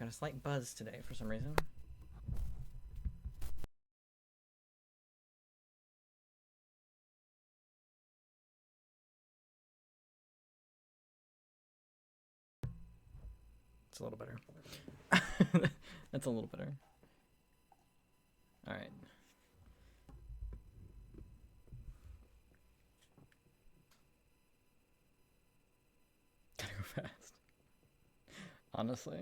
Got a slight buzz today for some reason. It's a little better. That's a little better. All right. Gotta go fast. Honestly.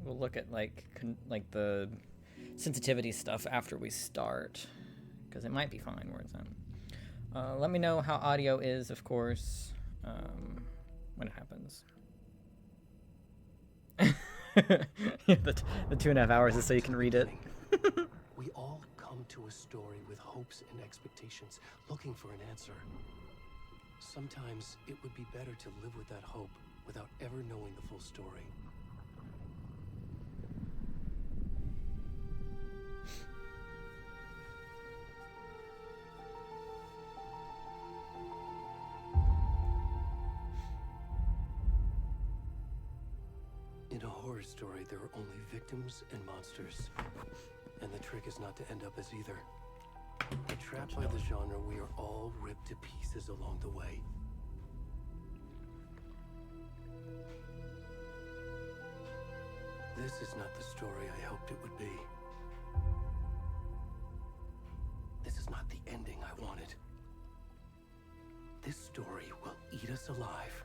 We'll look at like the sensitivity stuff after we start, because it might be fine where it's at. Let me know how audio is, of course, when it happens. Yeah, the 2.5 hours is so you can read it. We all come to a story with hopes and expectations, looking for an answer. Sometimes it would be better to live with that hope without ever knowing the full story. In a horror story, there are only victims and monsters. And the trick is not to end up as either. Trapped by the genre, we are all ripped to pieces along the way. This is not the story I hoped it would be. This is not the ending I wanted. This story will eat us alive.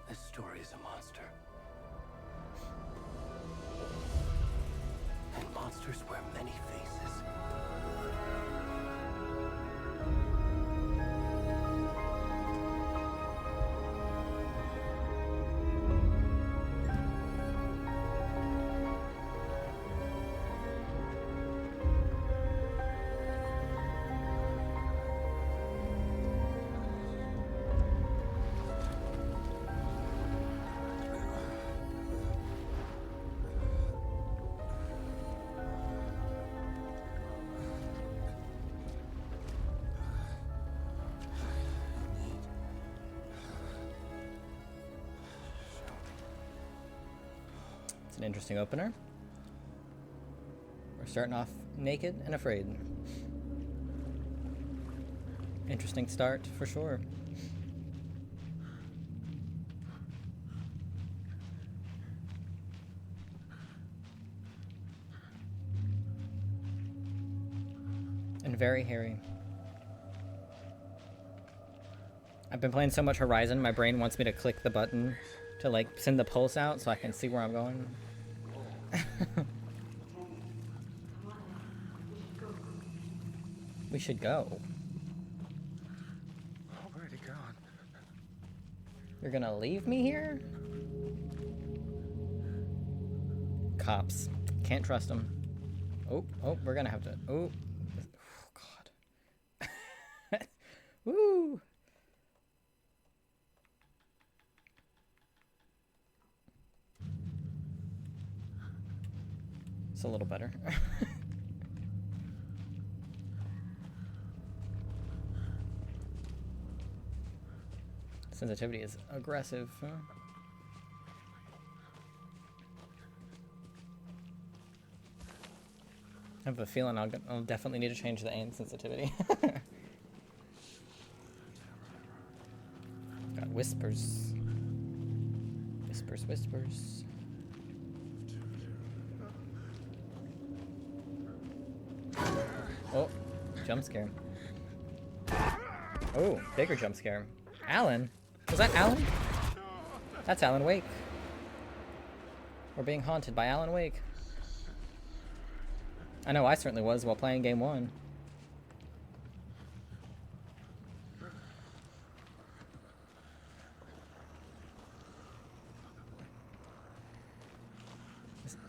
This story is a monster. And monsters wear many faces. An interesting opener. We're starting off naked and afraid. Interesting start for sure. And very hairy. I've been playing so much Horizon, my brain wants me to click the button to like send the pulse out so I can see where I'm going. We should go. Already gone. You're gonna leave me here? Cops. Can't trust them. Oh, we're gonna have to. Oh, God. Woo! It's a little better. Sensitivity is aggressive. Huh? I have a feeling I'll definitely need to change the aim sensitivity. Got whispers. Whispers, whispers. Oh, jump scare. Oh, bigger jump scare. Alan? Was that Alan? That's Alan Wake. We're being haunted by Alan Wake. I know I certainly was while playing game 1.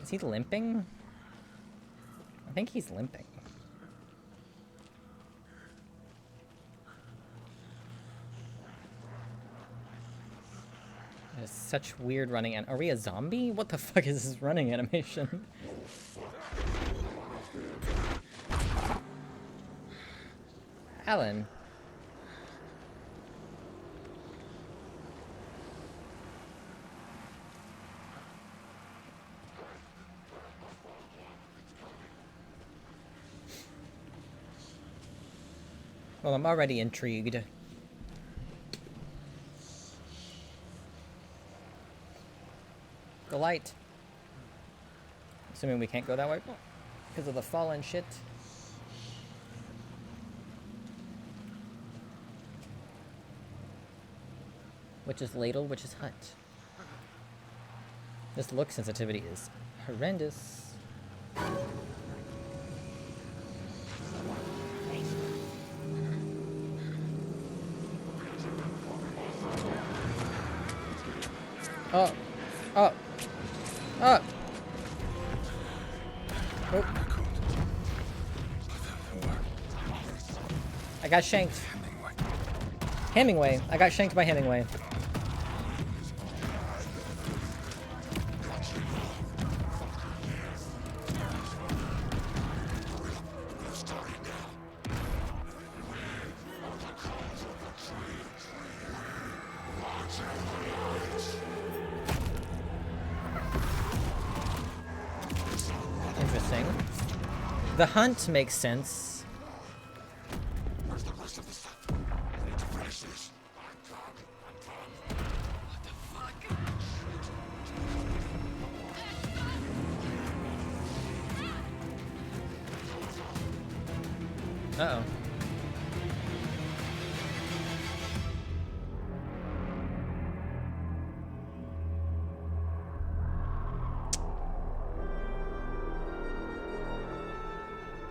Is he limping? I think he's limping. It's such weird running. And are we a zombie? What the fuck is this running animation? Alan. Well, I'm already intrigued. The light. Assuming we can't go that way because of the fallen shit. Which is ladle, which is hut. This look sensitivity is horrendous. Oh. Oh. Oh. Oh. I got shanked. Hemingway. I got shanked by Hemingway. Interesting. The hunt makes sense. Where's the rest of the stuff? I need to finish this. What the fuck? Uh-oh.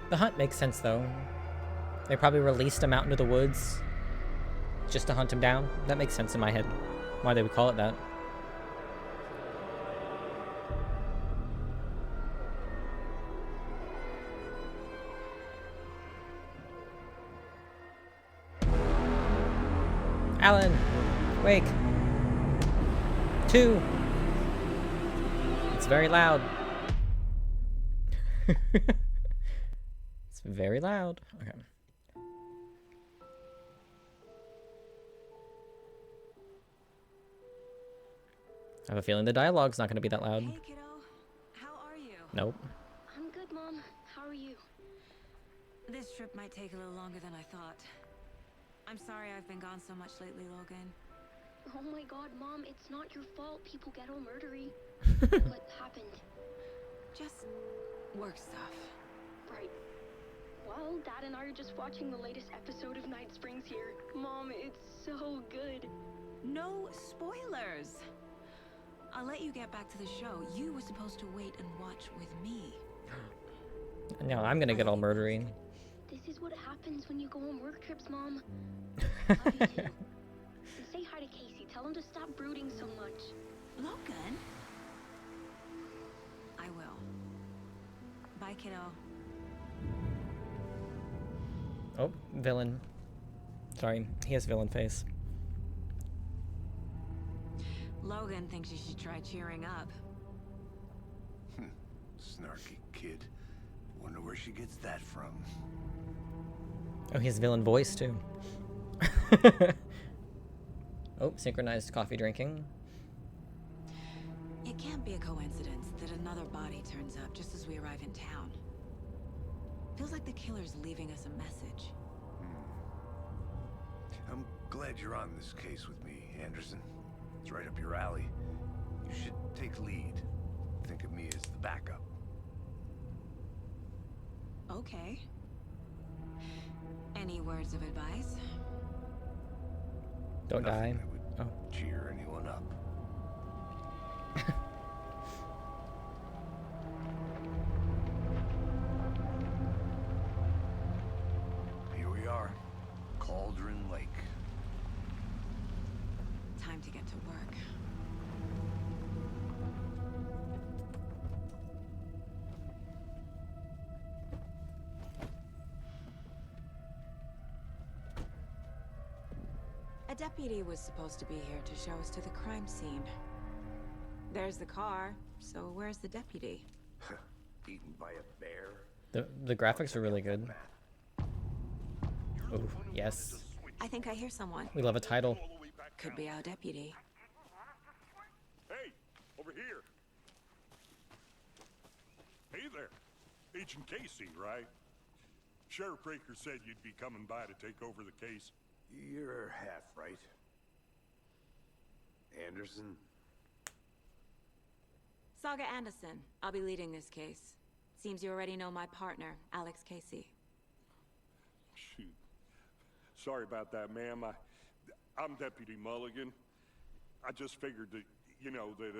The hunt makes sense, though. They probably released him out into the woods just to hunt him down. That makes sense in my head. Why they would call it that. Alan! Wake! 2! It's very loud. It's very loud. Okay. I have a feeling the dialogue's not going to be that loud. Hey, kiddo. How are you? Nope. I'm good, Mom. How are you? This trip might take a little longer than I thought. I'm sorry I've been gone so much lately, Logan. Oh my god, Mom, it's not your fault people get all murdery. What happened? Just work stuff. Right. Well, Dad and I are just watching the latest episode of Night Springs here. Mom, it's so good. No spoilers. I'll let you get back to the show. You were supposed to wait and watch with me. No, I'm going to get all murdery. This is what happens when you go on work trips, Mom. Love you too. And say hi to Casey. Tell him to stop brooding so much. Logan? I will. Bye, kiddo. Oh, villain. Sorry, he has villain face. Logan thinks you should try cheering up. Snarky kid. Wonder where she gets that from. Oh, he has villain voice, too. Oh, synchronized coffee drinking. It can't be a coincidence that another body turns up just as we arrive in town. Feels like the killer's leaving us a message. I'm glad you're on this case with me, Anderson. It's right up your alley. You should take lead. Think of me as the backup. Okay. Any words of advice? Don't die. Nothing that would cheer anyone up. time to get to work. A deputy was supposed to be here to show us to the crime scene. There's the car, so where's the deputy? Eaten by a bear? The graphics are really good. Oh, yes. I think I hear someone. We love a title. Could be our deputy. Hey, over here. Hey there. Agent Casey, right? Sheriff Breaker said you'd be coming by to take over the case. You're half right. Anderson? Saga Anderson. I'll be leading this case. Seems you already know my partner, Alex Casey. Shoot. Sorry about that, ma'am. I'm Deputy Mulligan. I just figured that, you know, that,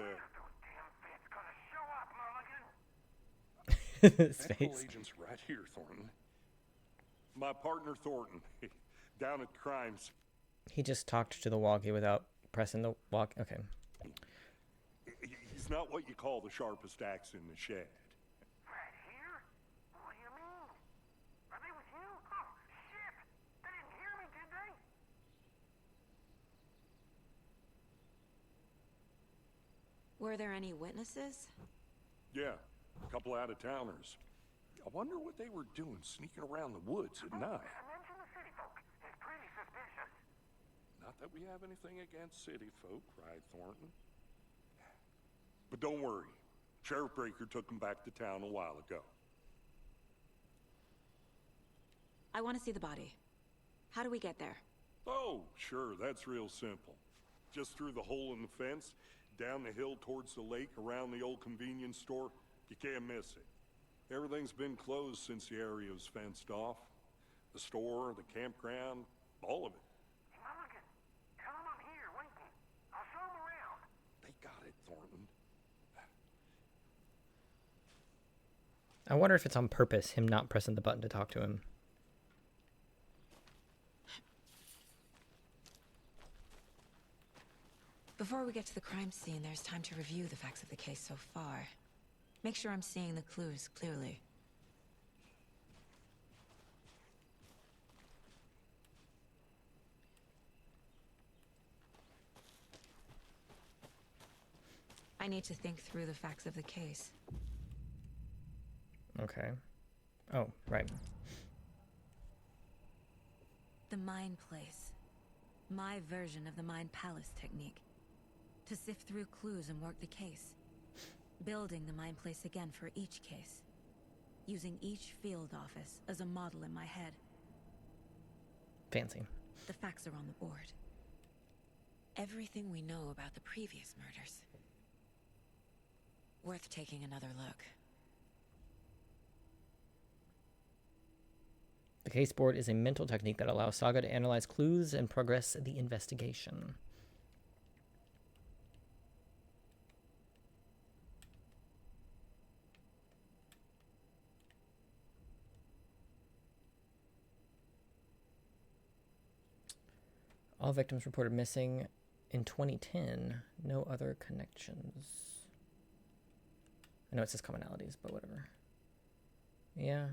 His Federal face. agent's right here, Thornton. My partner, Thornton, down at crimes. He just talked to the walkie without pressing the walk. Okay. He's not what you call the sharpest axe in the shed. Right here? What do you mean? Are they with you? Oh, shit! They didn't hear me, did they? Were there any witnesses? Yeah, a couple out-of-towners. I wonder what they were doing sneaking around the woods at night. Mention the city folk. It's pretty suspicious. Not that we have anything against city folk, cried Thornton. But don't worry. Sheriff Breaker took them back to town a while ago. I want to see the body. How do we get there? Oh, sure, that's real simple. Just through the hole in the fence, down the hill towards the lake, around the old convenience store. You can't miss it. Everything's been closed since the area was fenced off. The store, the campground, all of it. Mulligan, tell them I'm here, waiting. I'll show them around. They got it, Thornton. I wonder if it's on purpose, him not pressing the button to talk to him. Before we get to the crime scene, there's time to review the facts of the case so far. Make sure I'm seeing the clues clearly. I need to think through the facts of the case. Okay. Oh, right. The Mind Place. My version of the Mind Palace technique. To sift through clues and work the case. Building the Mind Place again for each case. Using each field office as a model in my head. Fancy. The facts are on the board. Everything we know about the previous murders. Worth taking another look. The case board is a mental technique that allows Saga to analyze clues and progress the investigation. All victims reported missing in 2010. No other connections. I know it says commonalities, but whatever. Yeah.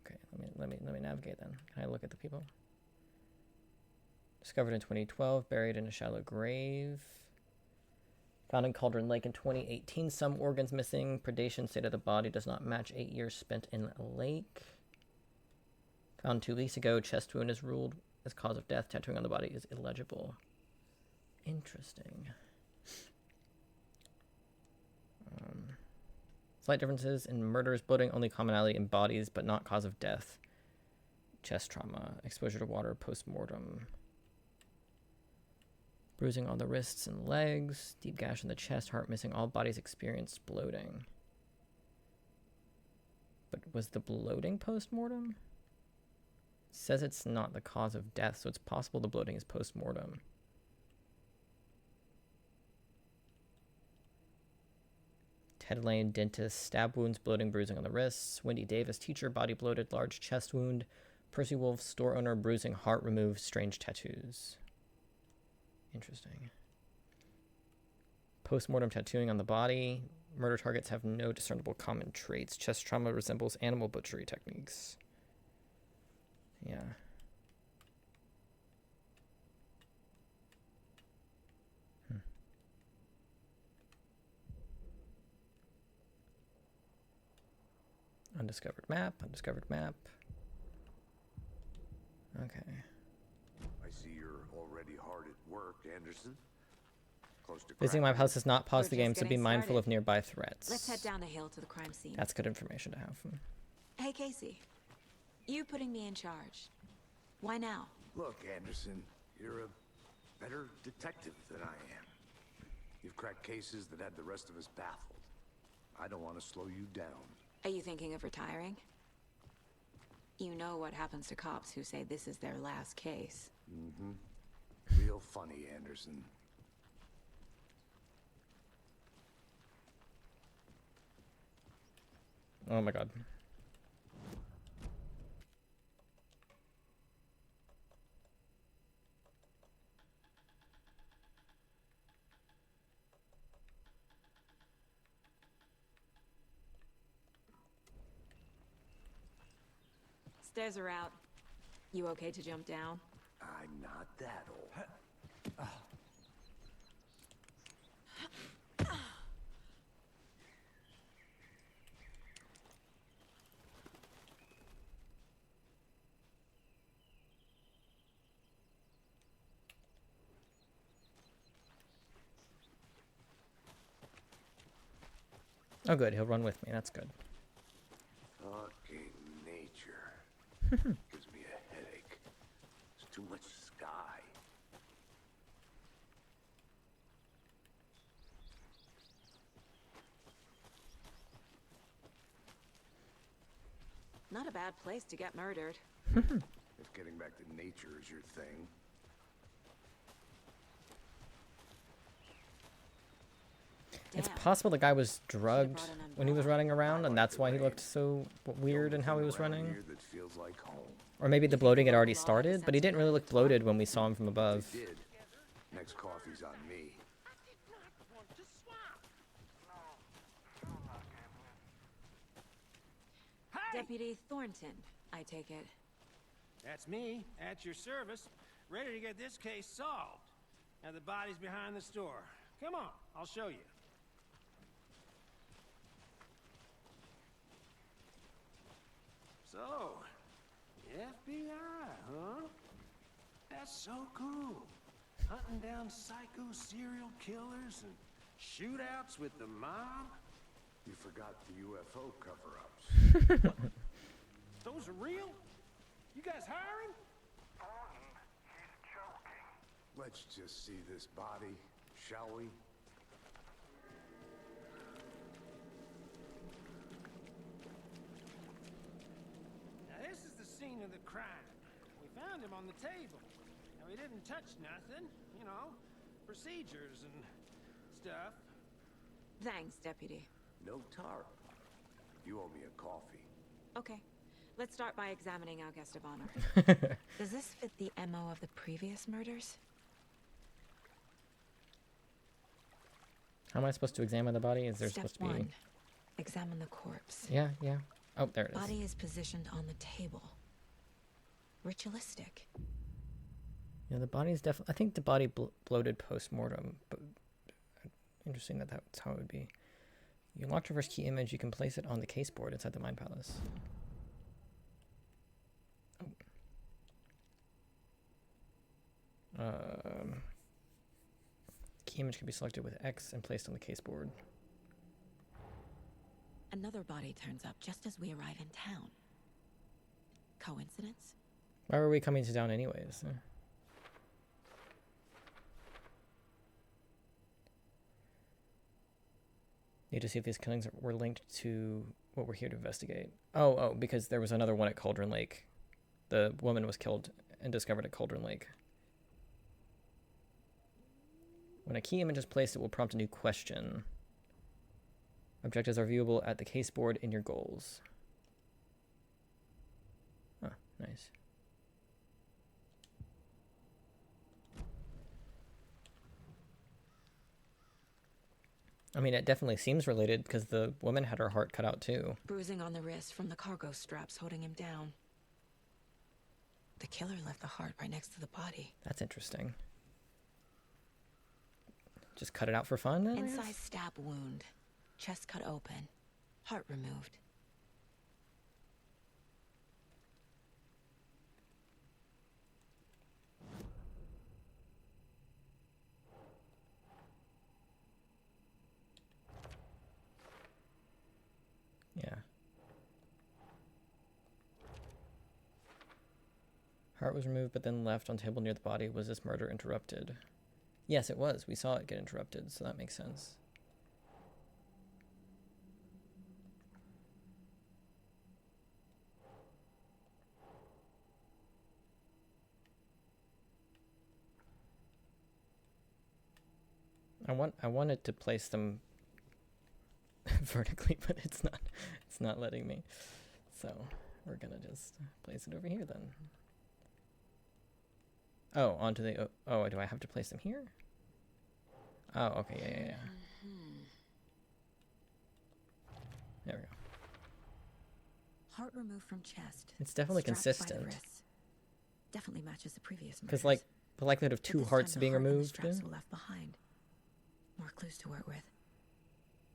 Okay, let me navigate then. Can I look at the people? Discovered in 2012, buried in a shallow grave. Found in Cauldron Lake in 2018. Some organs missing. Predation state of the body does not match 8 years spent in a lake. Found 2 weeks ago. Chest wound is ruled as cause of death. Tattooing on the body is illegible. Interesting. Slight differences in murders, bloating, only commonality in bodies, but not cause of death. Chest trauma, exposure to water, post-mortem. Bruising on the wrists and legs, deep gash in the chest, heart missing, all bodies experienced bloating. But was the bloating post-mortem? Says it's not the cause of death, so it's possible the bloating is post-mortem. Ted Lane, dentist, stab wounds, bloating, bruising on the wrists. Wendy Davis, teacher, body bloated, large chest wound, Percy Wolf, store owner, bruising, heart removed, strange tattoos. Interesting. Post-mortem tattooing on the body. Murder targets have no discernible common traits. Chest trauma resembles animal butchery techniques. Yeah. Undiscovered map, undiscovered map. Okay. I see you're already hard at work, Anderson. Close to Visiting my cracking. house does not pause We're the game, just so be getting mindful started. of nearby threats. Let's head down the hill to the crime scene. That's good information to have. Hey, Casey. You putting me in charge. Why now? Look, Anderson, you're a better detective than I am. You've cracked cases that had the rest of us baffled. I don't want to slow you down. Are you thinking of retiring? You know what happens to cops who say this is their last case. Mm-hmm. Real funny, Anderson. Oh my god. Stairs are out. You okay to jump down? I'm not that old. Oh good, he'll run with me. That's good. Fucking nature. Gives me a headache. There's too much sky. Not a bad place to get murdered. If getting back to nature is your thing. It's Damn. possible the guy was drugged brought an when he was umbrella. running around, and that's why he looked so weird in how he was Around running. here that feels like home. Or maybe the bloating had already started, but he didn't really look bloated when we saw him from above. They did. Next coffee's on me. Deputy Thornton, I take it. That's me, at your service, ready to get this case solved. Now the body's behind the store. Come on, I'll show you. So, FBI, huh? That's so cool. Hunting down psycho serial killers and shootouts with the mob. You forgot the UFO cover-ups. Those are real? You guys hiring? Let's just see this body, shall we? Now this is the scene of the crime. We found him on the table. Now he didn't touch nothing, you know, procedures and stuff. Thanks, Deputy. No tarp. You owe me a coffee. Okay. Let's start by examining our guest of honor. Does this fit the MO of the previous murders? How am I supposed to examine the body? Is there Step supposed to be... 1. Examine the corpse. Yeah, yeah. Oh, there it is. Body is positioned on the table. Ritualistic. Yeah, the body's definitely... I think the body bloated post-mortem, but interesting that that's how it would be. You unlock reverse key image, you can place it on the case board inside the Mind Palace. Key image can be selected with X and placed on the case board. Another body turns up just as we arrive in town. Coincidence? Why were we coming to town anyways? Need to see if these killings were linked to what we're here to investigate. Oh, because there was another one at Cauldron Lake. The woman was killed and discovered at Cauldron Lake. When a key image is placed, it will prompt a new question. Objectives are viewable at the case board in your goals. Oh, nice. I mean, it definitely seems related because the woman had her heart cut out too. Bruising on the wrist from the cargo straps holding him down. The killer left the heart right next to the body. That's interesting. Just cut it out for fun then, I guess? Inside stab wound. Chest cut open. Heart removed. Yeah. Heart was removed but then left on table near the body. Was this murder interrupted? Yes, it was. We saw it get interrupted, so that makes sense. I wanted to place them vertically, but it's not letting me. So we're gonna just place it over here then. Oh, onto the, oh, do I have to place them here? Oh, okay, yeah. There we go. Heart removed from chest. It's definitely strapped by the consistent. wrists. Definitely matches the previous Because, murders. like, the likelihood of But two this hearts time the being heart and the removed. straps were left behind. More clues to work with.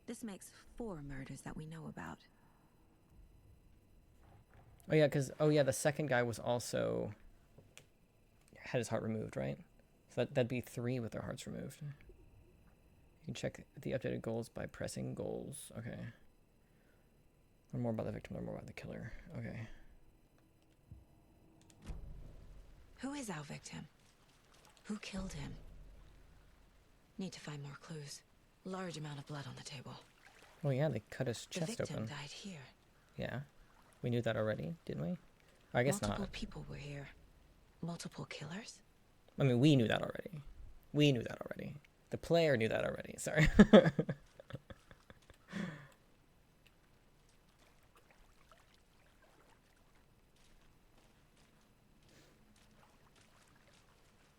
This makes 4 murders that we know about. Oh, yeah, because, oh, yeah, the second guy was also, had his heart removed, right? So that'd be 3 with their hearts removed. You can check the updated goals by pressing goals. Okay. Learn more about the victim, learn more about the killer. Okay. Who is our victim? Who killed him? Need to find more clues. Large amount of blood on the table. Oh, yeah, they cut his The chest victim open. died here. Yeah. We knew that already, didn't we? I guess Multiple not. people were here. Multiple killers? I mean, we knew that already. We knew that already. The player knew that already. Sorry.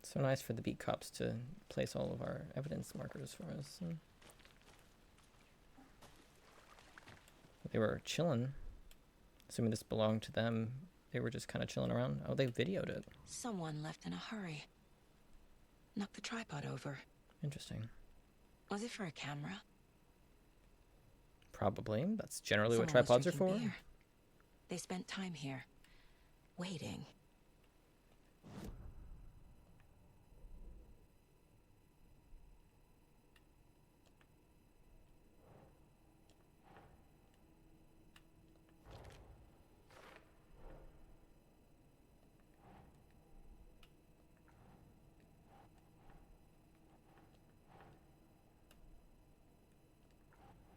So nice for the beat cops to place all of our evidence markers for us. They were chilling. Assuming this belonged to them. They were just kind of chilling around. Oh, they videoed it. Someone left in a hurry. Knocked the tripod over. Interesting. Was it for a camera? Probably. That's generally what Someone was tripods are drinking for. beer. They spent time here. Waiting.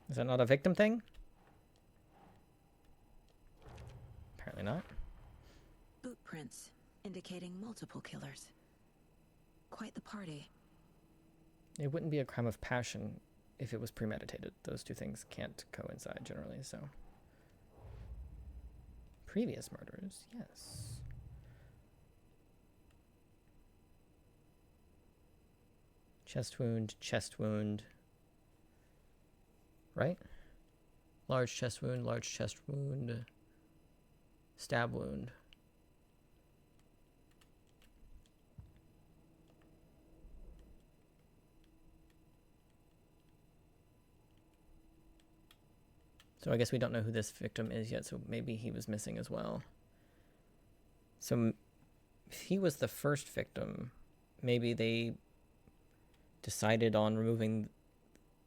Is that not a victim thing? Apparently not. Boot prints, indicating multiple killers. Quite the party. It wouldn't be a crime of passion if it was premeditated. Those two things can't coincide generally, so. Previous murders, yes. Chest wound. Right? Large chest wound, stab wound. So I guess we don't know who this victim is yet, so maybe he was missing as well. So if he was the first victim, maybe they decided on removing,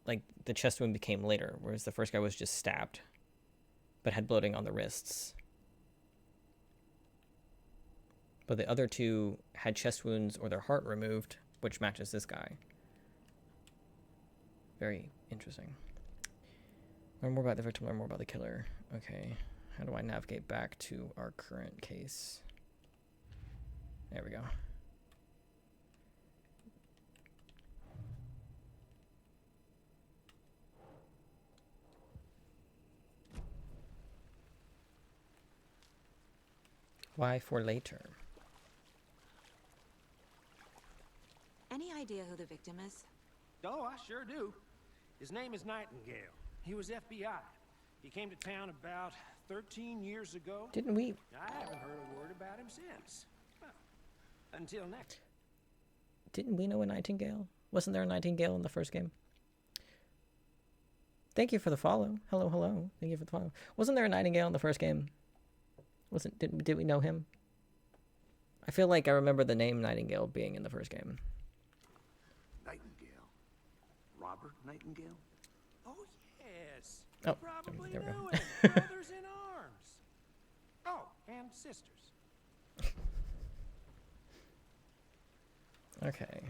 like, the chest wound became later, whereas the first guy was just stabbed, but had bloating on the wrists. But the other two had chest wounds or their heart removed, which matches this guy. Very interesting. Learn more about the victim, learn more about the killer. Okay, how do I navigate back to our current case? There we go. Why for later? Any idea who the victim is? Oh, I sure do. His name is Nightingale. He was FBI. He came to town about 13 years ago. Didn't we? I haven't heard a word about him since. Well, until next. Didn't we know a Nightingale? Wasn't there a Nightingale in the first game? Thank you for the follow. Hello, hello. Thank you for the follow. Wasn't there a Nightingale in the first game? Did we know him? I feel like I remember the name Nightingale being in the first game. Nightingale? Robert Nightingale? Oh, yes. Oh, Probably there we go. knew him. Brothers in arms. Oh, and sisters. Okay.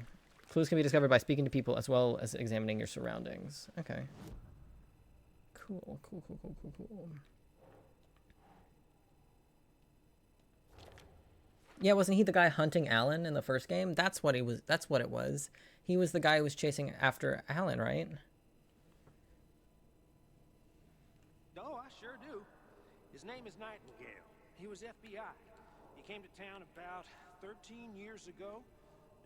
Clues can be discovered by speaking to people as well as examining your surroundings. Okay. Cool, cool, cool, cool, cool, cool. Yeah, wasn't he the guy hunting Alan in the first game? That's what he was. That's what it was. He was the guy who was chasing after Alan, right? Oh, I sure do. His name is Nightingale. He was FBI. He came to town about 13 years ago.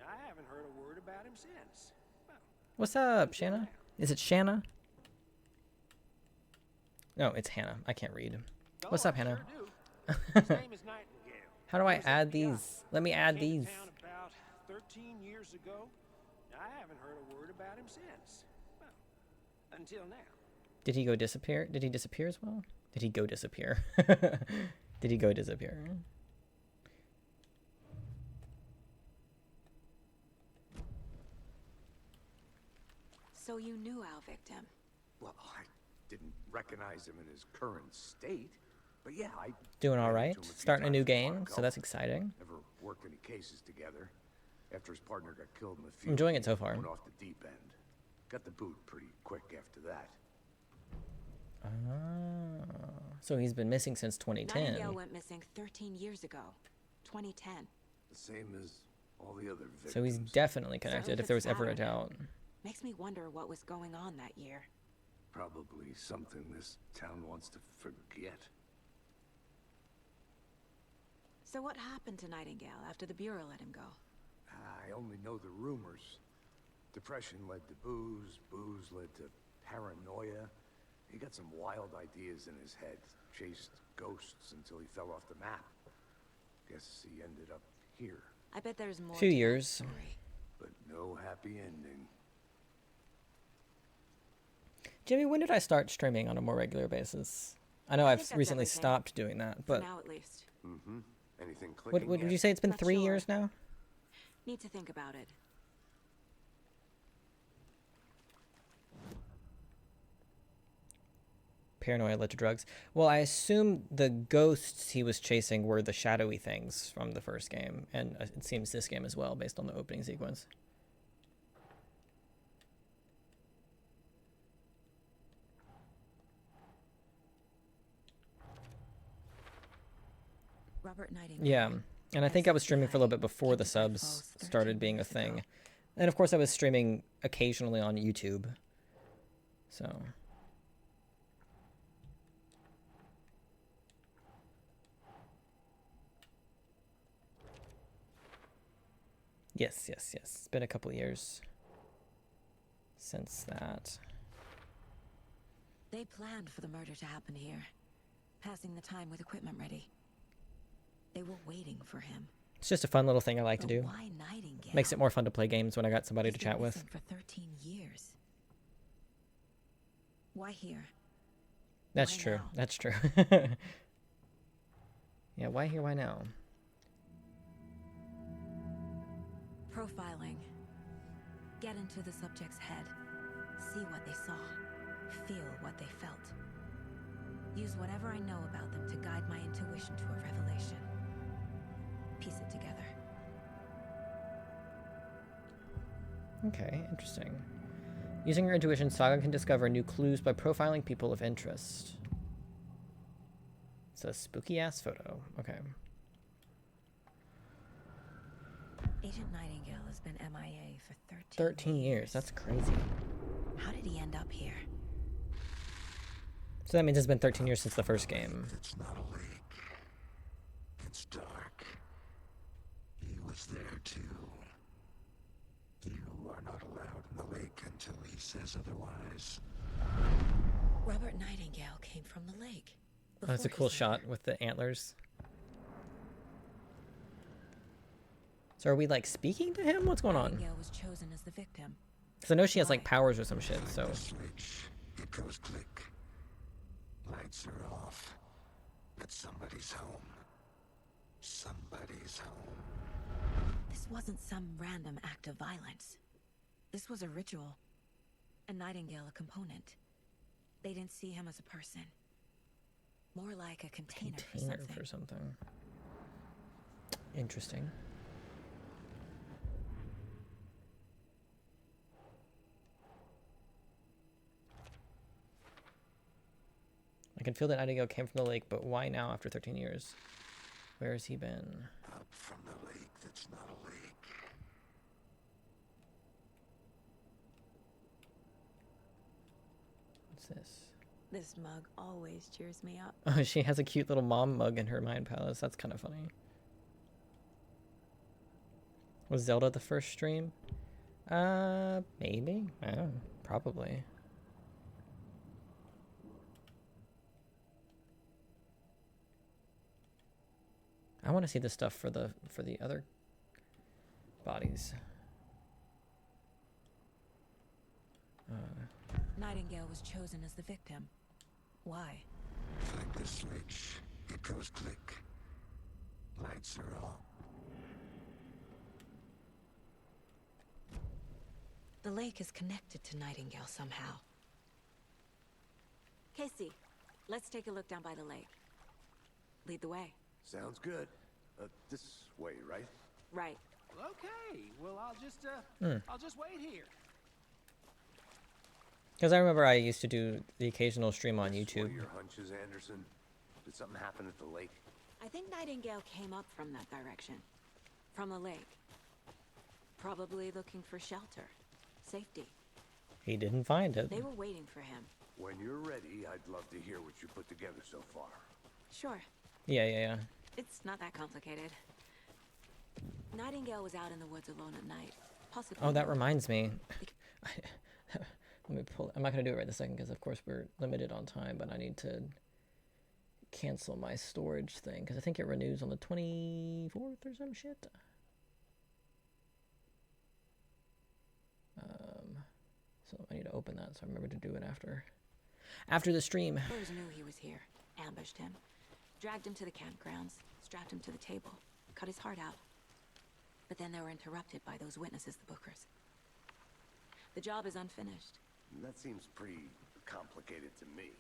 I haven't heard a word about him since. Well, What's up, Shanna? Is it Shanna? No, it's Hannah. I can't read. What's up, Hannah? Sure do. His name is Nightingale. How do I He was add FBI. these? Let me add Came these. to town about 13 years ago. I haven't heard a word about him since. Well, until now. Did he go disappear? Did he disappear as well? Did he go disappear? Did he go disappear? So you knew our victim. Well, I didn't recognize him in his current state. But yeah, I... Doing all ran right. into him a few Starting a new times game, long so ago. that's exciting. Never worked any cases together. After his partner got killed in the field, I'm enjoying it so far. went off the deep end. Got the boot pretty quick after that. Ah, so he's been missing since 2010. Nightingale went missing 13 years ago. 2010. The same as all the other victims. So he's definitely connected, if there was ever a doubt. Makes me wonder what was going on that year. Probably something this town wants to forget. So what happened to Nightingale after the Bureau let him go? I only know the rumors. Depression led to booze, booze led to paranoia. He got some wild ideas in his head, chased ghosts until he fell off the map. Guess he ended up here, I bet there's more. Few to that years. story. but no happy ending. Jimmy, when did I start streaming on a more regular basis? I know I I've think that's recently everything. stopped doing that, For but now, at least. Mm-hmm. Anything what clicking would yet? you say? It's been Not 3 sure. years now? Need to think about it. Paranoia led to drugs. Well, I assume the ghosts he was chasing were the shadowy things from the first game, and it seems this game as well, based on the opening sequence. Robert Nightingale. Yeah, and I think I was streaming for a little bit before the subs started being a thing. And of course I was streaming occasionally on YouTube. So... Yes, yes, yes. It's been a couple of years since that. They planned for the murder to happen here, passing the time with equipment ready. They were waiting for him. It's just a fun little thing I like to But do. why Nightingale? Makes it more fun to play games when I got somebody He's to been chat with. missing for 13 years. Why here? That's Why true. now? That's true. Yeah, why here, why now? Profiling. Get into the subject's head. See what they saw. Feel what they felt. Use whatever I know about them to guide my intuition to a revelation. Piece it together. Okay, interesting. Using your intuition, Saga can discover new clues by profiling people of interest. It's a spooky-ass photo. Okay. Agent Nightingale has been MIA for 13 years. That's crazy. How did he end up here? So that means it's been 13 years since the first game. It's not a lake. It's dark. He was there too. You are not allowed in the lake until he says otherwise. Robert Nightingale came from the lake. Oh, that's a before cool his shot murder. with the antlers. So are we like speaking to him? What's going on? Nightingale was chosen as the victim. Because I know she has like powers or some shit. So The switch. It goes click. Lights are off. But somebody's home. Somebody's home. This wasn't some random act of violence. This was a ritual. A Nightingale a component. They didn't see him as a person. More like a container, for something. Interesting. I can feel that Nightingale came from the lake, but why now after 13 years? Where has he been? Up from the lake that's not a lake. What's this? This mug always cheers me up. Oh, she has a cute little mom mug in her mind palace. That's kind of funny. Was Zelda the first stream? Maybe. I don't know. Probably. I want to see the stuff for the other bodies. Nightingale was chosen as the victim. Why? Flick the switch. It goes click. Lights are off. The lake is connected to Nightingale somehow. Casey, let's take a look down by the lake. Lead the way. Sounds good. This way, right? Right. Okay, well, I'll just wait here. Because I remember I used to do the occasional stream on What YouTube. are your hunches, Anderson? Did something happen at the lake? I think Nightingale came up from that direction. From the lake. Probably looking for shelter. Safety. He didn't find it. They were waiting for him. When you're ready, I'd love to hear what you put together so far. Sure. Yeah. It's not that complicated. Nightingale was out in the woods alone at night. Possibly. Oh, that reminds me. Let me pull. I'm not gonna do it right this second because, of course, we're limited on time. But I need to cancel my storage thing because I think it renews on the 24th or some shit. So I need to open that so I remember to do it after the stream. Killers knew he was here, ambushed him, dragged him to the campgrounds, strapped him to the table, cut his heart out. But then they were interrupted by those witnesses, the Bookers. The job is unfinished. That seems pretty complicated to me.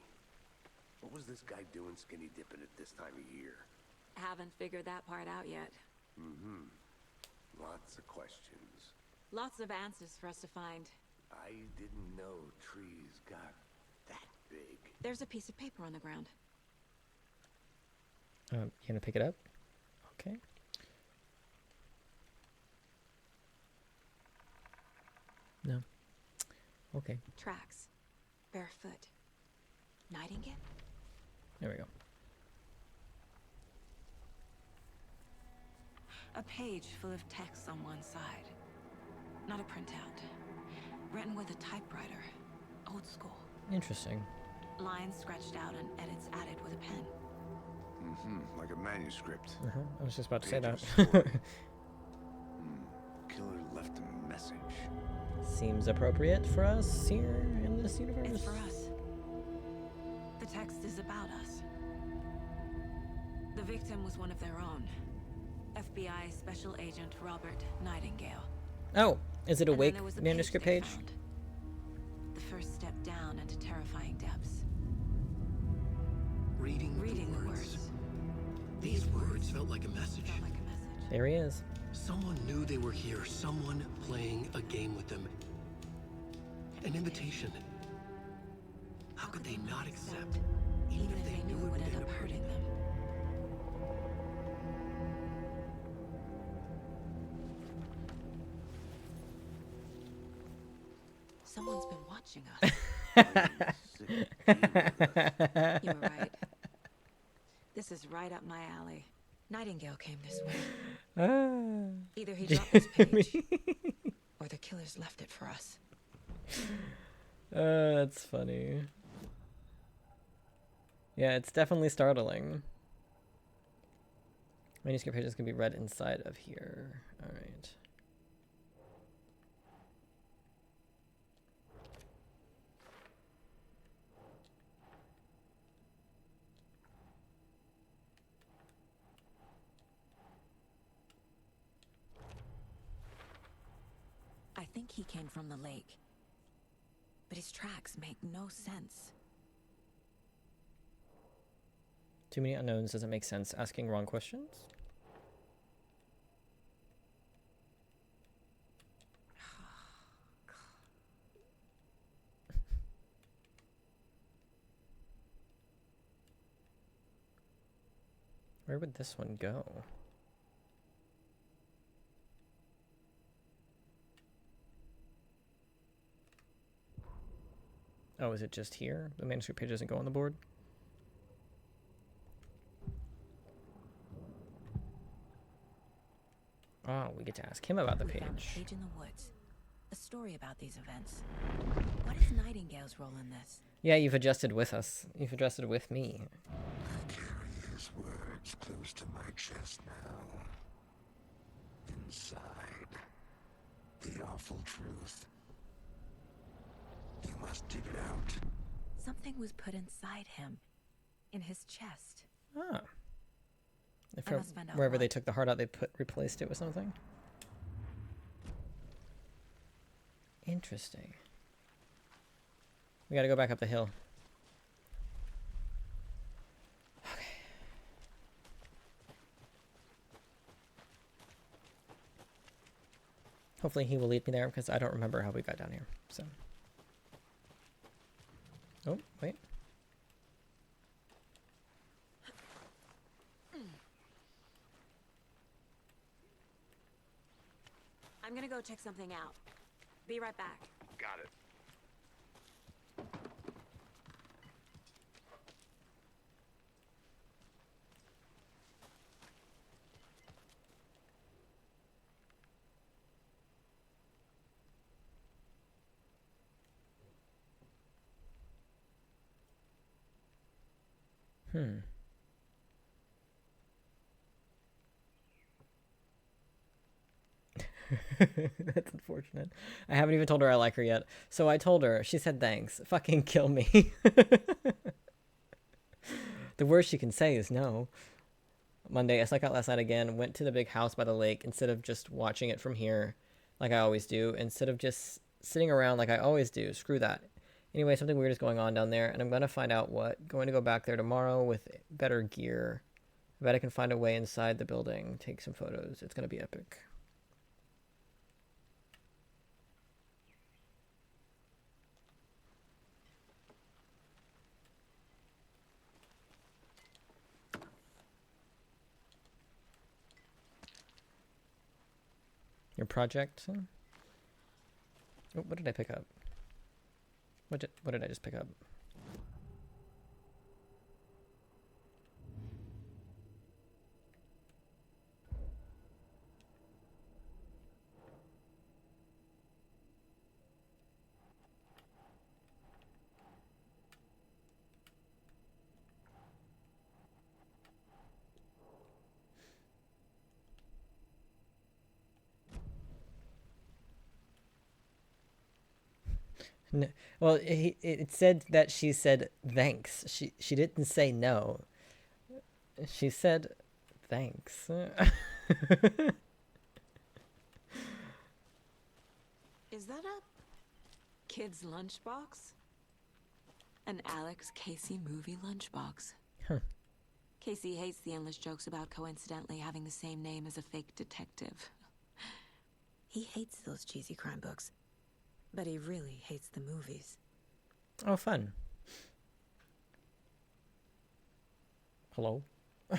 What was this guy doing skinny dipping at this time of year? Haven't figured that part out yet. Lots of questions. Lots of answers for us to find. I didn't know trees got that big. There's a piece of paper on the ground. You gonna pick it up? Okay. No. Okay. Tracks. Barefoot. Nightingale? There we go. A page full of text on one side. Not a printout. Written with a typewriter. Old school. Interesting. Lines scratched out and edits added with a pen. Like a manuscript. I was just about to say Page that. of story. Killer left a message. Seems appropriate for us here in this universe. It's for us. The text is about us. The victim was one of their own. FBI Special Agent Robert Nightingale. Oh, is it a And then Wake there was the manuscript they page? found. The first step down into terrifying depths. Reading the words. These words felt like a message. Felt like a message. There he is. Someone knew they were here. Someone playing a game with them. An invitation. How could they not accept? Even if they knew it would end up hurting them. Someone's been watching us. You were right. This is right up my alley. Nightingale came this way. Either he dropped this page, or the killers left it for us. That's funny. Yeah, it's definitely startling. Manuscript pages can be read inside of here. All right. I think he came from the lake. But his tracks make no sense. Too many unknowns doesn't make sense. Asking wrong questions? Where would this one go? Oh, is it just here? The manuscript page doesn't go on the board? Oh, we get to ask him about the We found a page. page in the woods. A story about these events. What is Nightingale's role in this? Yeah, you've adjusted with us. You've adjusted with me. I carry his words close to my chest now. Inside, the awful truth. You must dig it out. Something was put inside him. In his chest. Ah. If I must find out wherever what. they took the heart out, they replaced it with something. Interesting. We gotta go back up the hill. Okay. Hopefully he will lead me there because I don't remember how we got down here. So. Oh, wait. I'm gonna go check something out. Be right back. Got it. That's unfortunate. I haven't even told her I like her yet. So I told her. She said thanks. Fucking kill me. The worst she can say is no. Monday, I snuck out last night again. Went to the big house by the lake instead of just watching it from here like I always do. Instead of just sitting around like I always do. Screw that. Anyway, something weird is going on down there, and I'm going to find out what. Going to go back there tomorrow with better gear. I bet I can find a way inside the building. Take some photos. It's going to be epic. Your project? Oh, what did I pick up? What did I just pick up? No, well, it said that she said thanks. She didn't say no. She said thanks. Is that a kid's lunchbox? An Alex Casey movie lunchbox. Huh. Casey hates the endless jokes about coincidentally having the same name as a fake detective. He hates those cheesy crime books, but he really hates the movies. Oh, fun. Hello? I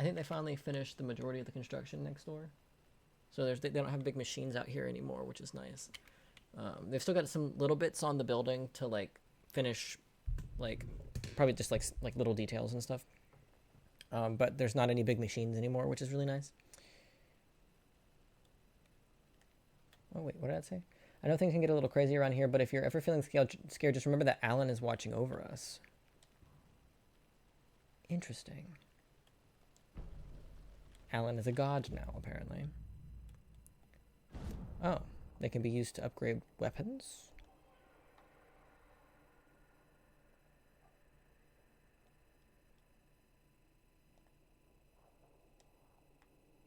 think they finally finished the majority of the construction next door. So they don't have big machines out here anymore, which is nice. They've still got some little bits on the building to like finish, like probably just like little details and stuff. But there's not any big machines anymore, which is really nice. Oh, wait, what did I say? I know things can get a little crazy around here, but if you're ever feeling scared, just remember that Alan is watching over us. Interesting. Alan is a god now, apparently. Oh, they can be used to upgrade weapons?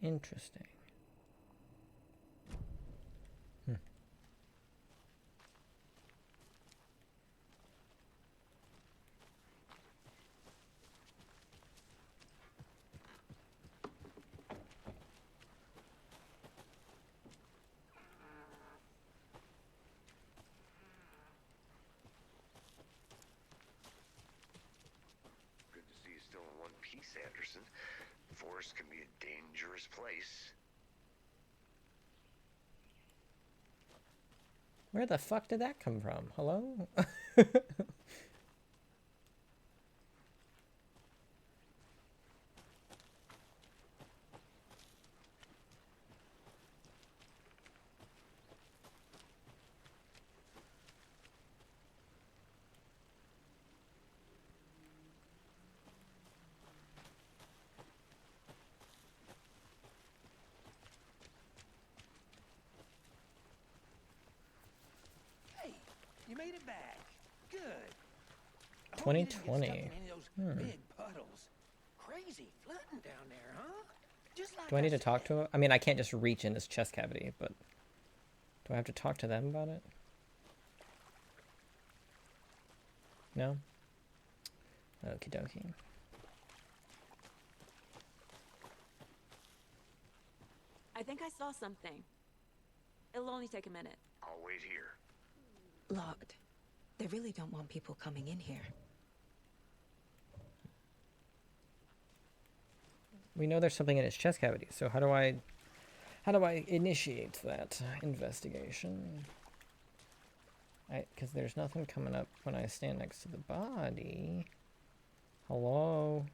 Interesting. Good to see you still in one piece, Anderson. The forest can be a dangerous place. Where the fuck did that come from? Hello? Hey, you made it back. Good. I hope you didn't get stuck in 2020. any of those big puddles. Crazy flooding down there, huh? Just like Do I need to said. talk to him? I mean, I can't just reach in his chest cavity, but do I have to talk to them about it? No? Okie dokie. I think I saw something. It'll only take a minute. I'll wait here. Locked. They really don't want people coming in here. We know there's something in his chest cavity, so how do I initiate that investigation? Because there's nothing coming up when I stand next to the body. Hello?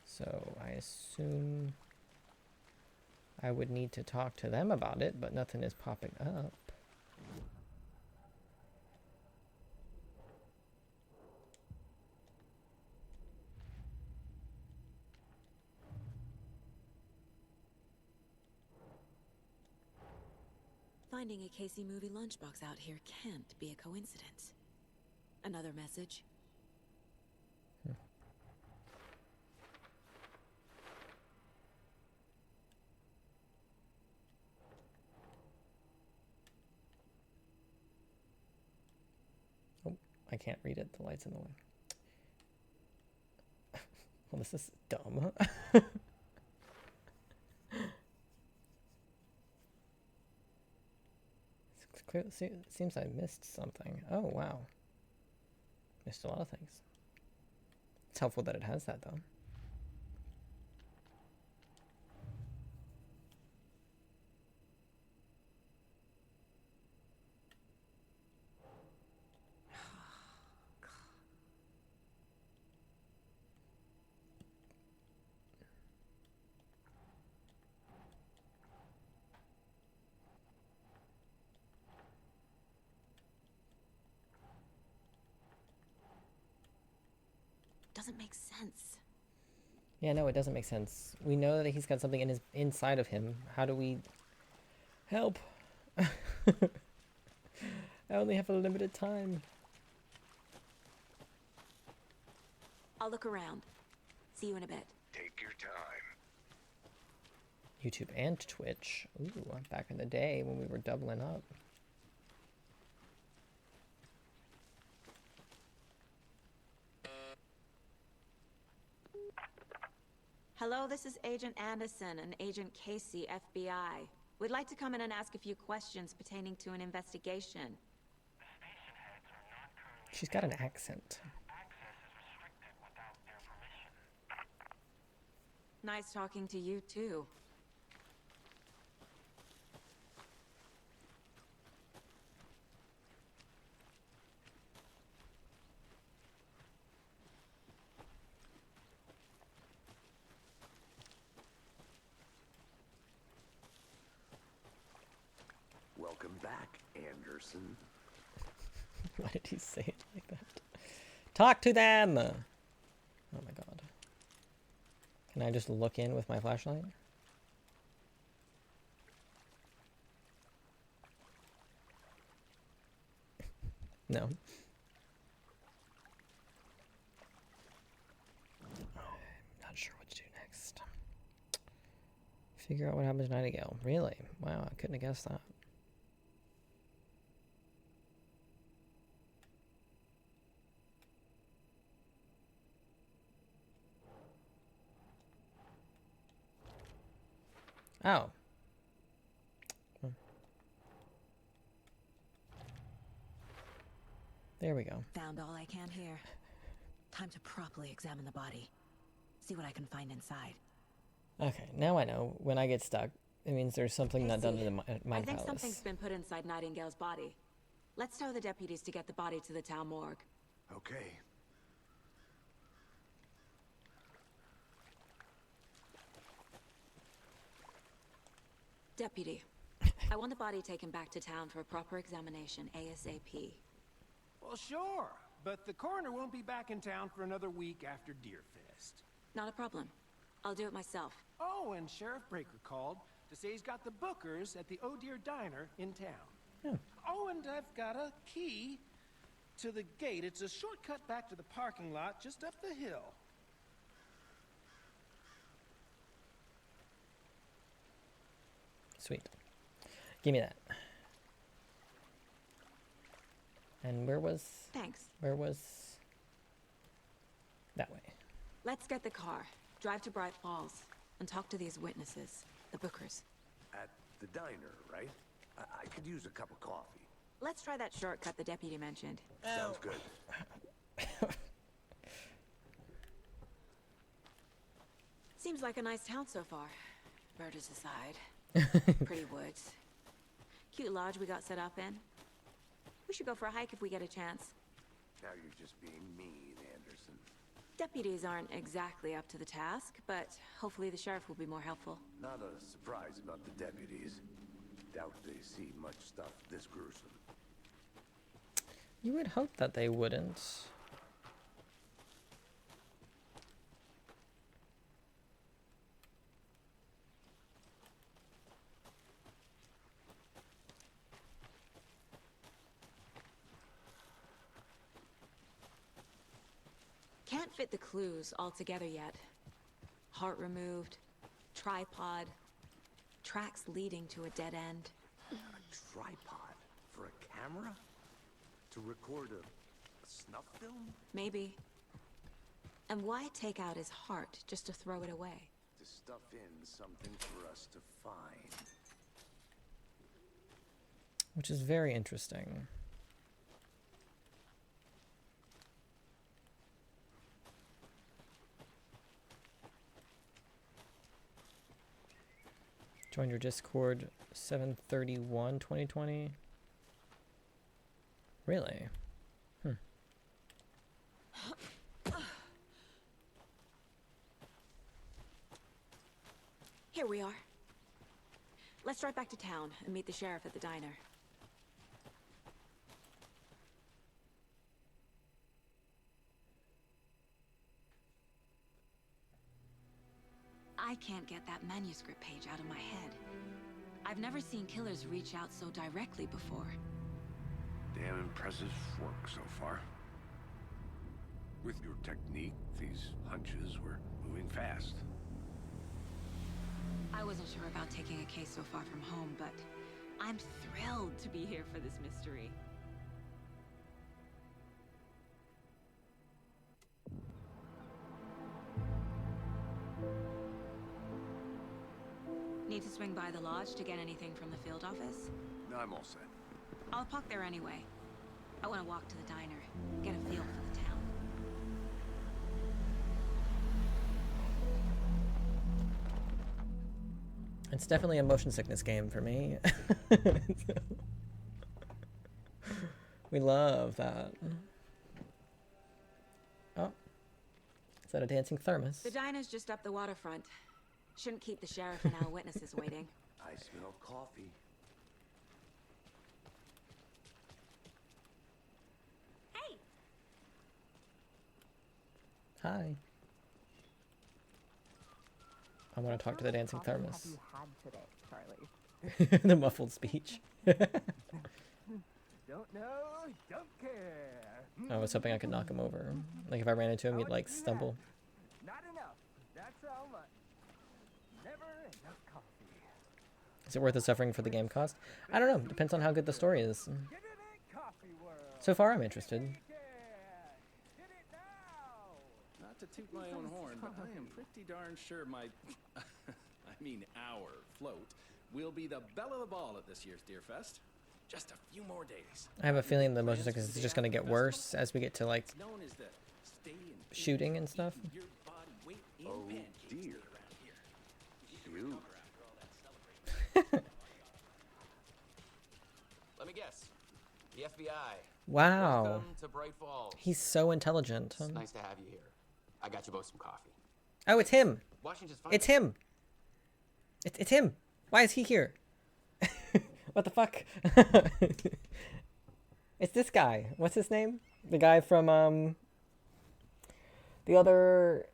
So I assume I would need to talk to them about it, but nothing is popping up. Finding a Casey movie lunchbox out here can't be a coincidence. Another message? Oh, I can't read it. The light's in the way. Well, this is dumb. Seems I missed something. Oh, wow. Missed a lot of things. It's helpful that it has that, though. Doesn't make sense. Yeah, no, it doesn't make sense. We know that he's got something inside of him. How do we help? I only have a limited time. I'll look around. See you in a bit. Take your time. YouTube and Twitch. Ooh, back in the day when we were doubling up. Hello, this is Agent Anderson and Agent Casey, FBI. We'd like to come in and ask a few questions pertaining to an investigation. The station heads are not currently She's got an accent. access is restricted without their permission. Nice talking to you, too. back, Anderson. Why did he say it like that? Talk to them! Oh my god. Can I just look in with my flashlight? No. Not sure what to do next. Figure out what happened to Nightingale. Really? Wow, I couldn't have guessed that. Oh. There we go. Found all I can here. Time to properly examine the body. See what I can find inside. Okay, now I know. When I get stuck, it means there's something not done to the mind I think palace. something's been put inside Nightingale's body. Let's tell the deputies to get the body to the town morgue. Okay. Deputy, I want the body taken back to town for a proper examination ASAP. Well, sure, but the coroner won't be back in town for another week after Deerfest. Not a problem. I'll do it myself. Oh, and Sheriff Breaker called to say he's got the Bookers at the Oh Dear Diner in town. Yeah. Oh, and I've got a key to the gate. It's a shortcut back to the parking lot just up the hill. Sweet. Give me that. And where was... Thanks. Where was... That way. Let's get the car, drive to Bright Falls, and talk to these witnesses, the Bookers. At the diner, right? I could use a cup of coffee. Let's try that shortcut the deputy mentioned. Sounds good. Seems like a nice town so far. Murders aside. Pretty woods. Cute lodge we got set up in. We should go for a hike if we get a chance. Now you're just being mean, Anderson. Deputies aren't exactly up to the task, but hopefully the sheriff will be more helpful. Not a surprise about the deputies. Doubt they see much stuff this gruesome. You would hope that they wouldn't. Can't fit the clues all together yet. Heart removed, tripod, tracks leading to a dead end. A tripod? For a camera? To record a snuff film? Maybe. And why take out his heart just to throw it away? To stuff in something for us to find. Which is very interesting. Join your Discord 7/31/2020. Really? Here we are. Let's drive back to town and meet the sheriff at the diner. I can't get that manuscript page out of my head. I've never seen killers reach out so directly before. Damn impressive work so far. With your technique, these hunches were moving fast. I wasn't sure about taking a case so far from home, but I'm thrilled to be here for this mystery. Need to swing by the lodge to get anything from the field office? No, I'm all set. I'll park there anyway. I want to walk to the diner, get a feel for the town. It's definitely a motion sickness game for me. We love that. Oh. Is that a dancing thermos? The diner's just up the waterfront. Shouldn't keep the sheriff and our witnesses waiting. I smell coffee. Hi. I want to talk to the dancing thermos. Have you had today, Charlie? The muffled speech. Don't know, don't care. I was hoping I could knock him over. Like if I ran into him, he'd like stumble. Not enough. That's how much. Never enough coffee. Is it worth the suffering for the game cost? I don't know. Depends on how good the story is. Get it in, Coffee World. So far, I'm interested. Hit it now. Not to toot my own horn, but I am pretty darn sure my, I mean our float will be the belle of the ball at this year's Deer Fest. Just a few more days. I have a feeling the motion sickness is just going to get worse as we get to like shooting and stuff. Oh dear. Cute. Let me guess. The FBI. Wow. Welcome to Bright Falls. He's so intelligent. It's nice to have you here. I got you both some coffee. Oh, it's him. Washington's fine. It's him. It's him. Why is he here? What the fuck? It's this guy. What's his name? The guy from the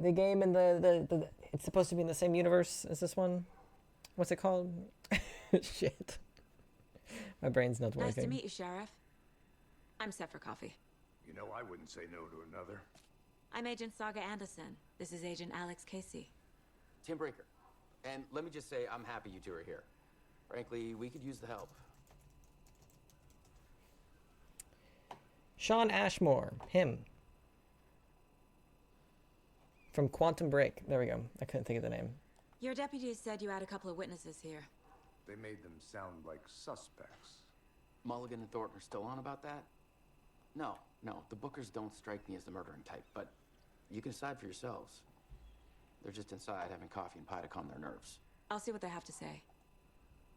game in the it's supposed to be in the same universe as this one. What's it called? Shit. My brain's not working. Nice to meet you, Sheriff. I'm set for coffee. You know I wouldn't say no to another. I'm Agent Saga Anderson. This is Agent Alex Casey. Tim Brinker. And let me just say, I'm happy you two are here. Frankly, we could use the help. Sean Ashmore. Him. From Quantum Break. There we go. I couldn't think of the name. Your deputies said you had a couple of witnesses here. They made them sound like suspects. Mulligan and Thornton are still on about that? No, the Bookers don't strike me as the murdering type, but you can decide for yourselves. They're just inside having coffee and pie to calm their nerves. I'll see what they have to say.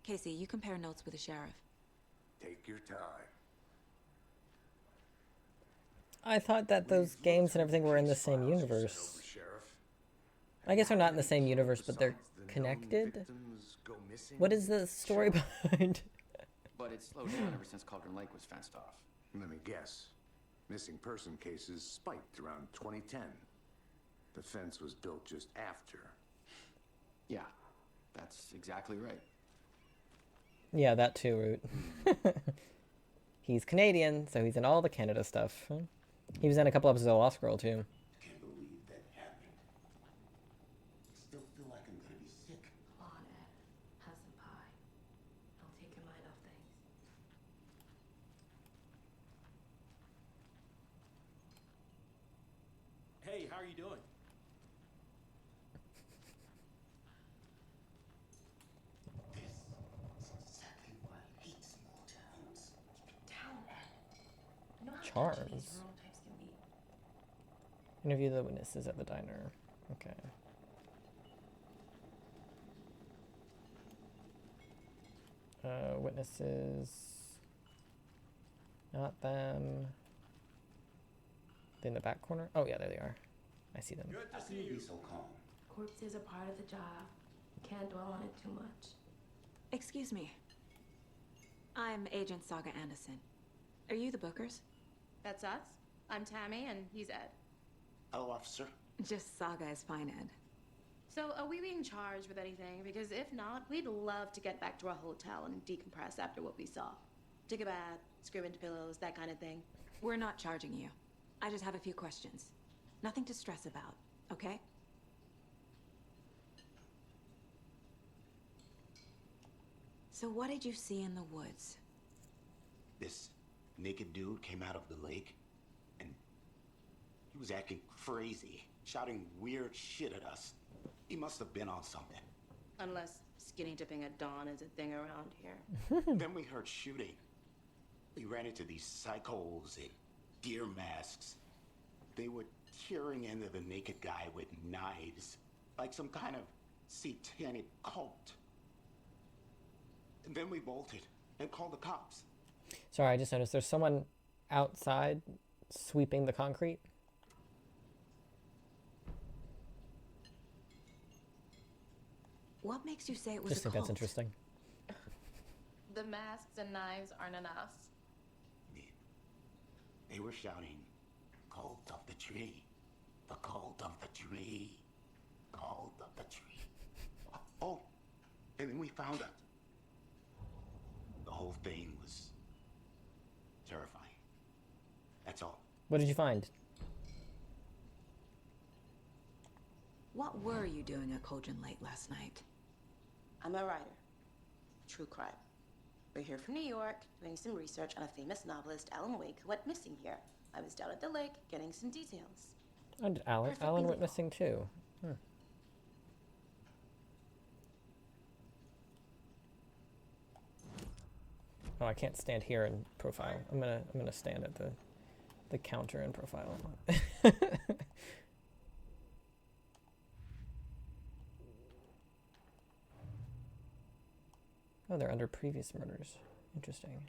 Casey, you compare notes with the sheriff. Take your time. I thought that those games and everything were in the same universe. I guess they're not in the same universe, but they're connected? What is the story behind? But it's slowed down ever since Cauldron Lake was fenced off. Let me guess. Missing person cases spiked around 2010. The fence was built just after. Yeah, that's exactly right. Yeah, that too, Root. He's Canadian, so he's in all the Canada stuff. He was in a couple episodes of Lost Girl, too. Can't believe that happened. I still feel like I'm gonna be sick. Come on, Ed. Have some pie. I'll take your mind off things. Hey, how are you doing? Charles. Interview the witnesses at the diner. Okay. Witnesses. Not them. They in the back corner? Oh yeah, there they are. I see them. Good to see you. Be so calm. Corpses are part of the job. Can't dwell on it too much. Excuse me. I'm Agent Saga Anderson. Are you the Bookers? That's us. I'm Tammy, and he's Ed. Hello, officer. Just Saga is fine, Ed. So, are we being charged with anything? Because if not, we'd love to get back to our hotel and decompress after what we saw. Take a bath, scream into pillows, that kind of thing. We're not charging you. I just have a few questions. Nothing to stress about, okay? So what did you see in the woods? This naked dude came out of the lake, and he was acting crazy, shouting weird shit at us. He must have been on something. Unless skinny dipping at dawn is a thing around here. Then we heard shooting. We ran into these psychos in deer masks. They were tearing into the naked guy with knives, like some kind of satanic cult. And then we bolted and called the cops. Sorry, I just noticed there's someone outside sweeping the concrete. What makes you say it was Just a think cult? that's interesting. The masks and knives aren't enough. They were shouting cult of the tree. The cult of the tree. Cult of the tree. Oh, and then we found out. The whole thing was terrifying. That's all. What did you find? What were you doing at Cauldron Lake last night? I'm a writer. True crime. We're here from New York, doing some research on a famous novelist, Alan Wake, who went missing here. I was down at the lake, getting some details. And Alan went missing too. Hmm. Oh, I can't stand here in profile. I'm gonna stand at the counter in profile. Oh, they're under previous murders. Interesting.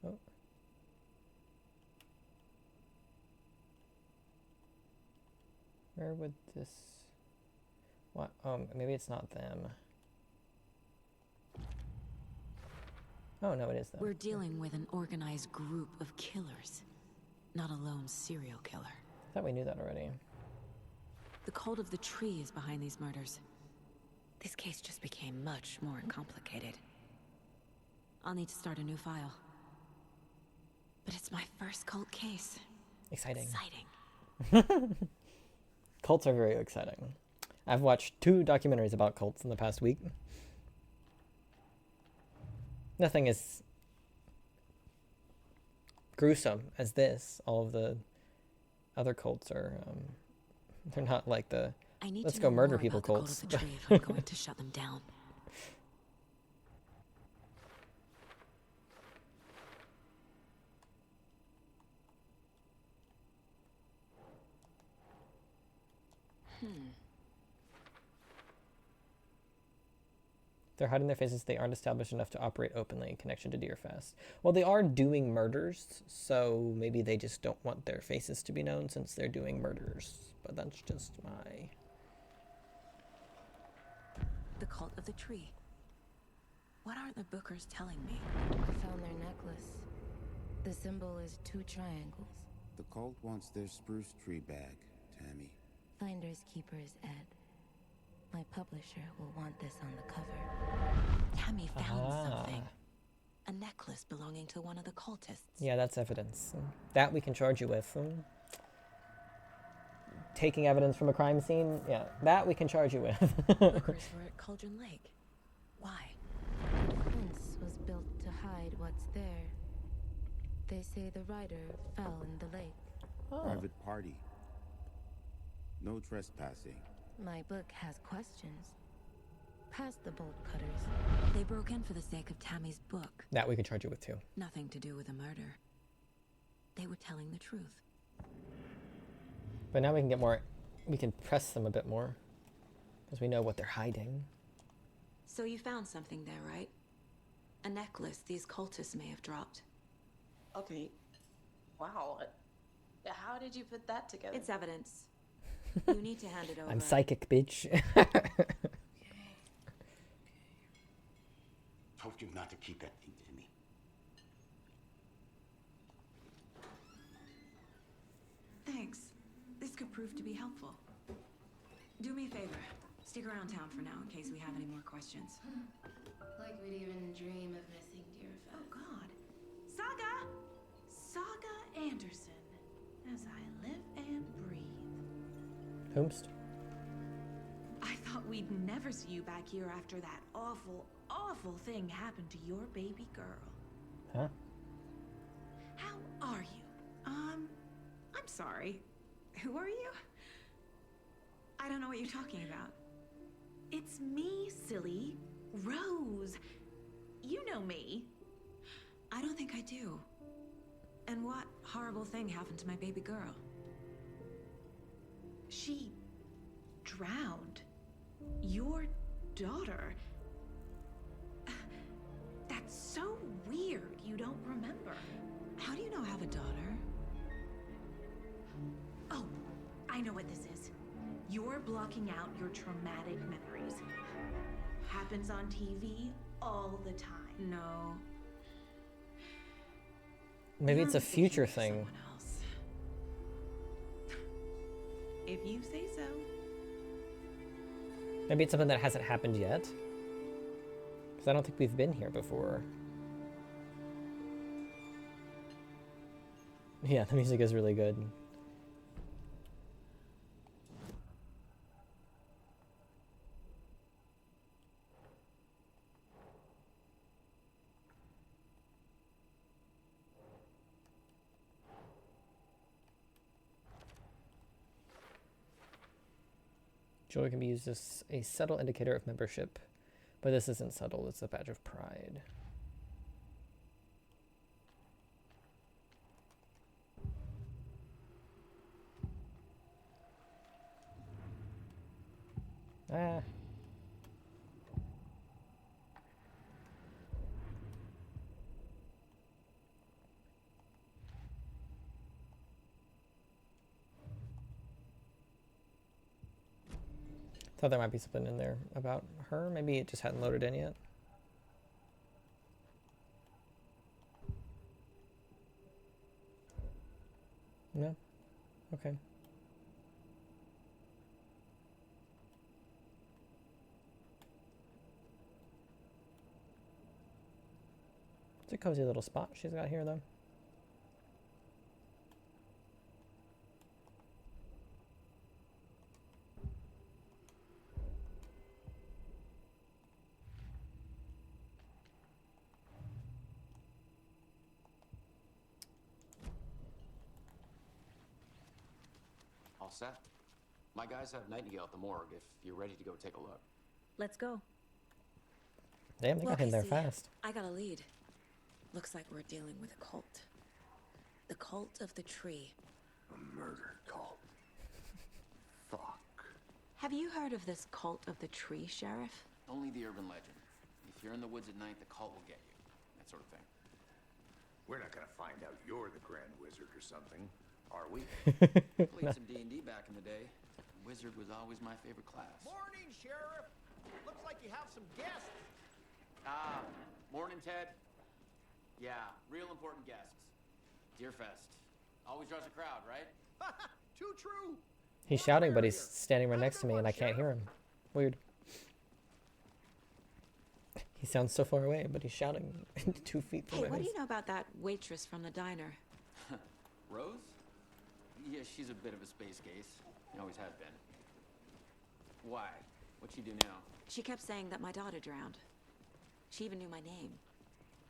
Oh. Where would this... What? Oh, maybe it's not them. Oh, no, it is them. We're dealing with an organized group of killers, not a lone serial killer. I thought we knew that already. The cult of the tree is behind these murders. This case just became much more complicated. I'll need to start a new file. But it's my first cult case. Exciting. Exciting. Cults are very exciting. I've watched 2 documentaries about cults in the past week. Nothing as gruesome as this. All of the other cults are, they're not like the let's go murder people cults. The tree if I'm going to shut them down. They're hiding their faces. They aren't established enough to operate openly in connection to Deerfest. Well, they are doing murders, so maybe they just don't want their faces to be known since they're doing murders. But that's just my... The cult of the tree. What aren't the Bookers telling me? I found their necklace. The symbol is 2 triangles. The cult wants their spruce tree bag, Tammy. Finders keepers, Ed. My publisher will want this on the cover. Tammy found something. A necklace belonging to one of the cultists. Yeah, that's evidence. That we can charge you with. Taking evidence from a crime scene, yeah, that we can charge you with. Bookers were at Cauldron Lake. Why? The fence was built to hide what's there. They say the rider fell in the lake. Private party. No trespassing. My book has questions. Past the bolt cutters. They broke in for the sake of Tammy's book. That we can charge you with too. Nothing to do with the murder. They were telling the truth. But now we can get more, we can press them a bit more. Because we know what they're hiding. So you found something there, right? A necklace these cultists may have dropped. Okay. Wow. How did you put that together? It's evidence. You need to hand it over. I'm psychic, bitch. Told you not to keep that thing to me. Thanks. This could prove to be helpful. Do me a favor. Stick around town for now in case we have any more questions. Like we'd even dream of missing Deerfest. Oh, God. Saga! Saga Anderson. As I live and breathe. Whomst? I thought we'd never see you back here after that awful, awful thing happened to your baby girl. Huh? How are you? I'm sorry. Who are you? I don't know what you're talking about. It's me, silly. Rose. You know me. I don't think I do. And what horrible thing happened to my baby girl? She drowned. Your daughter. That's so weird you don't remember. How do you know I have a daughter? Oh, I know what this is. You're blocking out your traumatic memories. Happens on TV all the time. No. Maybe You're it's a mistaken future for thing. someone else. If you say so. Maybe it's something that hasn't happened yet. Because I don't think we've been here before. Yeah, the music is really good. Joy can be used as a subtle indicator of membership, but this isn't subtle, it's a badge of pride. Ah. Thought there might be something in there about her. Maybe it just hadn't loaded in yet. No? Okay. It's a cozy little spot she's got here, though. All set. My guys have Nightingale at the morgue if you're ready to go take a look. Let's go. Damn, they got him there see, fast. I got a lead. Looks like we're dealing with a cult. The cult of the tree. A murder cult. Fuck. Have you heard of this cult of the tree, Sheriff? Only the urban legend. If you're in the woods at night, the cult will get you. That sort of thing. We're not gonna find out you're the Grand Wizard or something, are we? Played some D&D back in the day. Wizard was always my favorite class. Morning, Sheriff. Looks like you have some guests. Ah, morning, Ted. Yeah, real important guests. Deerfest. Always draws a crowd, right? Too true. He's shouting, but he's standing right next to me and I can't hear him. Weird. He sounds so far away, but he's shouting 2 feet from Hey, my what do face. you know about that waitress from the diner? Rose? Yeah, she's a bit of a space case. Always has been. Why? What'd she do now? She kept saying that my daughter drowned. She even knew my name.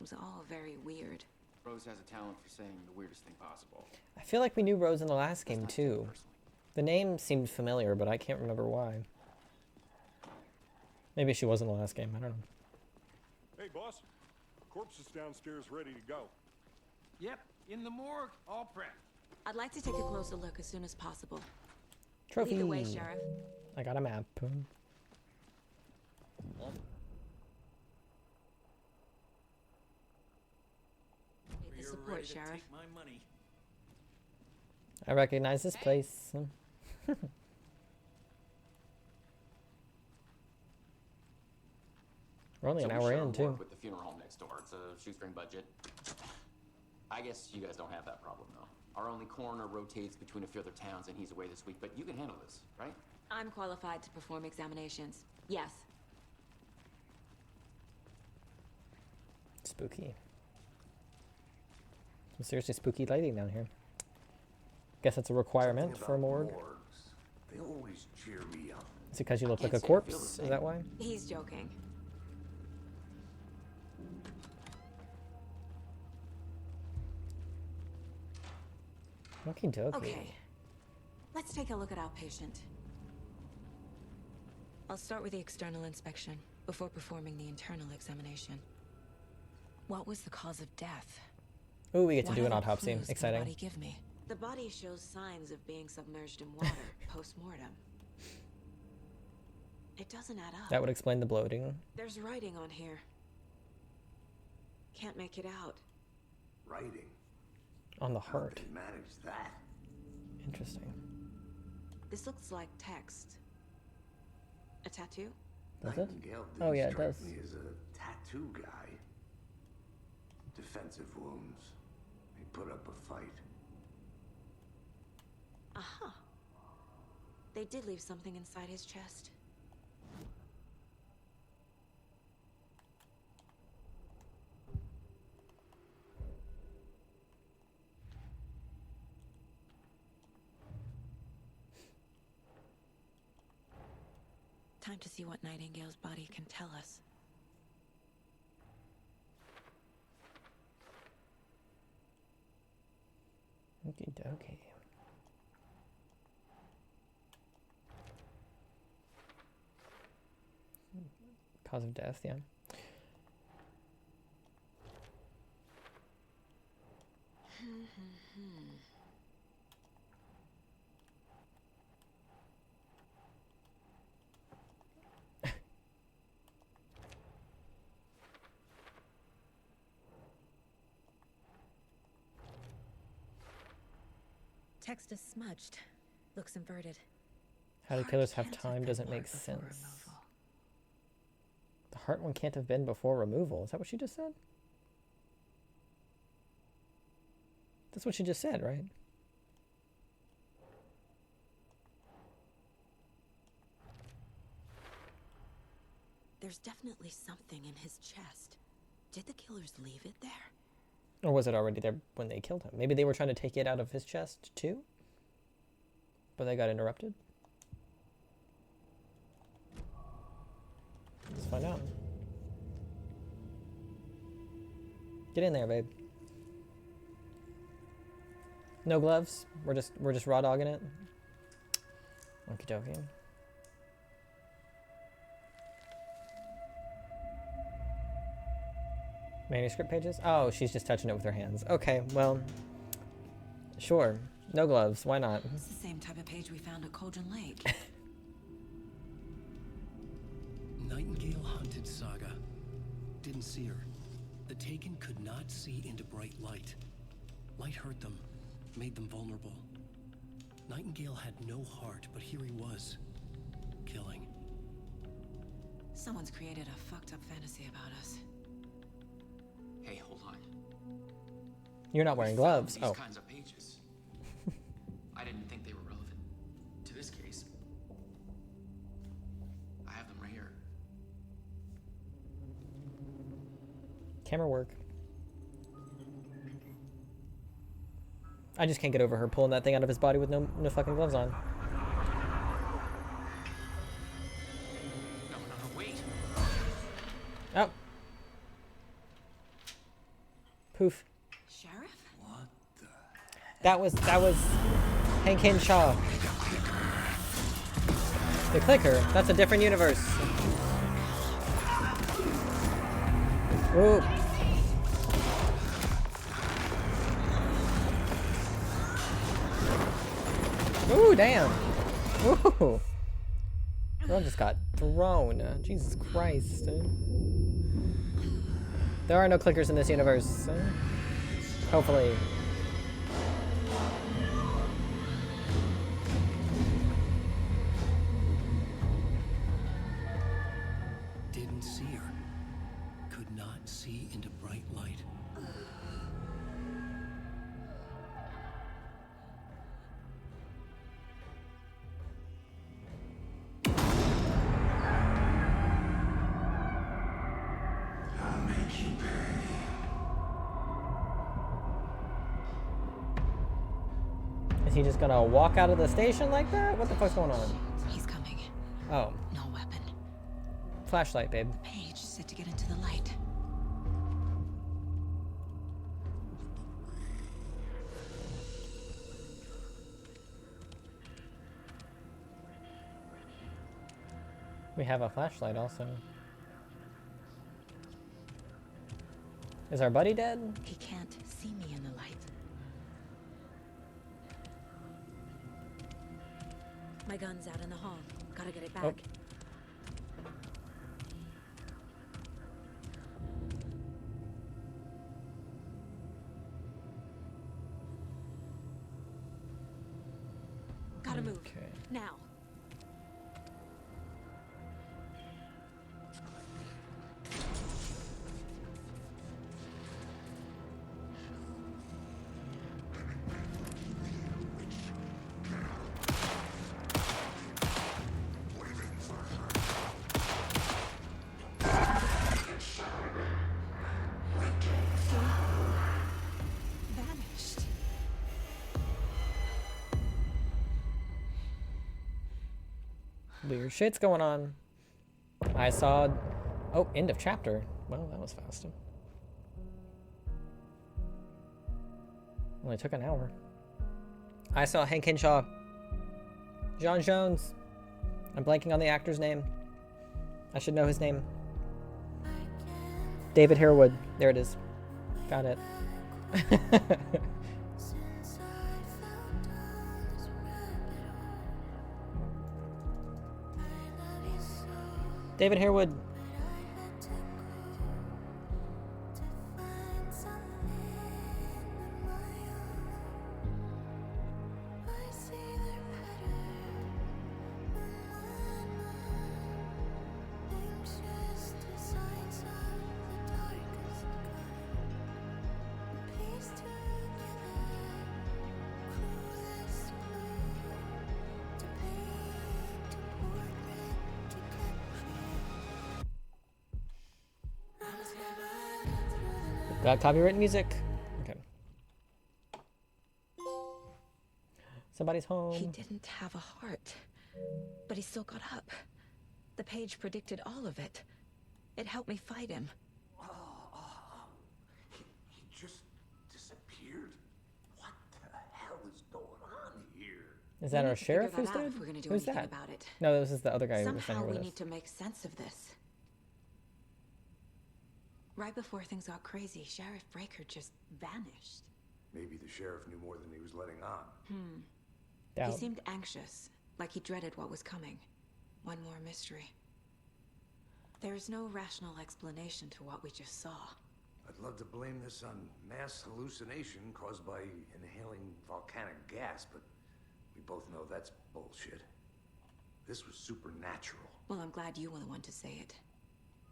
It was all very weird. Rose has a talent for saying the weirdest thing possible. I feel like we knew Rose in the last game, too. The name seemed familiar, but I can't remember why. Maybe she was in the last game, I don't know. Hey, boss. Corpse is downstairs ready to go. Yep, in the morgue, all prepped. I'd like to take a closer look as soon as possible. Trophy. Lead the way, Sheriff. I got a map. Need the support, Sheriff. Take my money. I recognize this place. We're only an hour in, too. Work with the funeral home next door. It's a shoestring budget. I guess you guys don't have that problem, though. Our only coroner rotates between a few other towns, and he's away this week. But you can handle this, right? I'm qualified to perform examinations. Yes. Spooky. Some seriously spooky lighting down here. Guess that's a requirement for a morgue. They always cheer me up. Is it because you look like a corpse? Is that why? He's joking. Okie dokie. Okay. Let's take a look at our patient. I'll start with the external inspection before performing the internal examination. What was the cause of death? Ooh, we get to What do an other autopsy. clues can the Exciting. body give me? The body shows signs of being submerged in water post-mortem. It doesn't add up. That would explain the bloating. There's writing on here. Can't make it out. Writing? On the How'd heart. they manage that? Interesting. This looks like text. A tattoo? Does it? Nightingale Oh didn't yeah, it strike does. me as a tattoo guy. Defensive wounds. put up a fight. Aha. They did leave something inside his chest. Time to see what Nightingale's body can tell us. Okie dokie. Cause of death, yeah. Text is smudged. Looks inverted. How do killers have time doesn't make sense. The heart one can't have been before removal. Is that what she just said? That's what she just said, right? There's definitely something in his chest. Did the killers leave it there? Or was it already there when they killed him? Maybe they were trying to take it out of his chest too? But they got interrupted? Let's find out. Get in there, babe. No gloves? We're just raw dogging it? Okie dokie. Manuscript pages? Oh, she's just touching it with her hands. Okay, well, sure. No gloves. Why not? It's the same type of page we found at Cauldron Lake. Nightingale hunted Saga. Didn't see her. The Taken could not see into bright light. Light hurt them, made them vulnerable. Nightingale had no heart, but here he was, killing. Someone's created a fucked up fantasy about us. Hey, hold on. You're not wearing gloves. These Oh. kinds of pages. I didn't think they were relevant to this case. I have them right here. Camera work. I just can't get over her pulling that thing out of his body with no fucking gloves on. No, wait. Oh. Poof. Sheriff? What the? That was Hank Henshaw. The clicker. That's a different universe. Ooh. Ooh, damn. Ooh. Girl just got thrown. Jesus Christ. There are no clickers in this universe. Hopefully. Didn't see her. Could not see into bright light. Is he just gonna walk out of the station like that? What the fuck's going on? He's coming. Oh. No weapon. Flashlight, babe. Page set to get into the light. We have a flashlight also. Is our buddy dead? He can't see me in the light. My gun's out in the hall. Gotta get it back. Oh. Gotta move. Okay. Now. Weird shit's going on. I saw... Oh, end of chapter. Well, that was fast. Only took an hour. I saw Hank Henshaw. John Jones. I'm blanking on the actor's name. I should know his name. David Harewood. There it is. Got it. David Harewood. Got copyrighted music. Okay. Somebody's home. He didn't have a heart, but he still got up. The page predicted all of it. It helped me fight him. He just disappeared? What the hell is going on here? Is that our sheriff who's dead? Who's that? About it. No, this is the other guy who was Somehow with we us. need to make sense of this. Right before things got crazy, Sheriff Breaker just vanished. Maybe the sheriff knew more than he was letting on. Doubt. He seemed anxious, like he dreaded what was coming. One more mystery. There is no rational explanation to what we just saw. I'd love to blame this on mass hallucination caused by inhaling volcanic gas, but we both know that's bullshit. This was supernatural. Well, I'm glad you were the one to say it.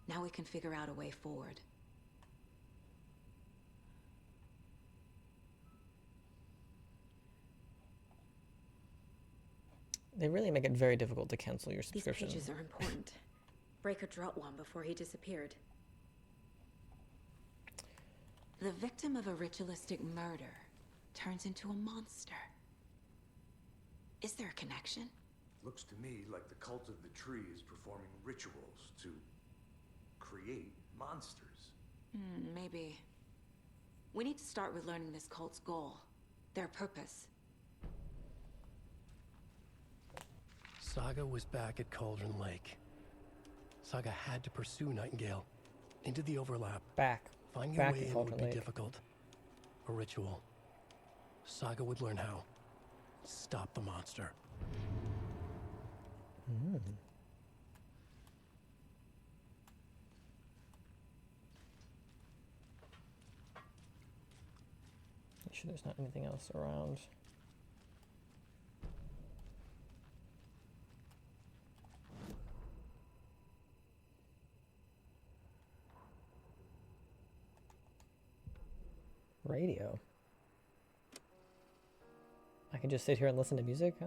Now we can figure out a way forward. They really make it very difficult to cancel your subscription. These pages are important. Breaker dropped one before he disappeared. The victim of a ritualistic murder turns into a monster. Is there a connection? Looks to me like the cult of the tree is performing rituals to create monsters. Maybe. We need to start with learning this cult's goal, their purpose. Saga was back at Cauldron Lake. Saga had to pursue Nightingale into the overlap. Finding a way in would be difficult. A ritual. Saga would learn how. Stop the monster. You sure there's not anything else around? Radio. I can just sit here and listen to music, huh?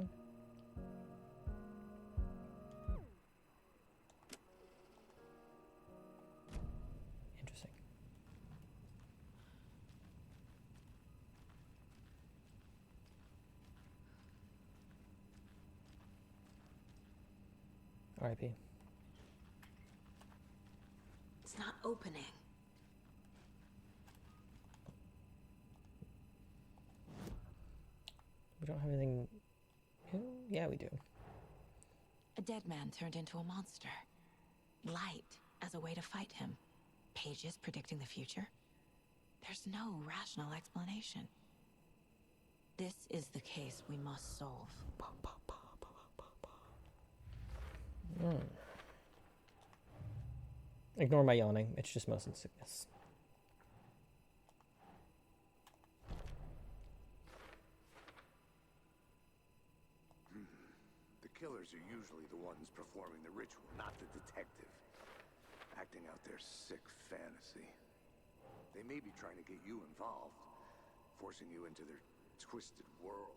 Interesting. R.I.P. It's not opening. We don't have anything... Yeah, we do. A dead man turned into a monster. Light as a way to fight him. Pages predicting the future. There's no rational explanation. This is the case we must solve. Ignore my yawning. It's just motion sickness. The killers are usually the ones performing the ritual, not the detective. Acting out their sick fantasy. They may be trying to get you involved, forcing you into their twisted world.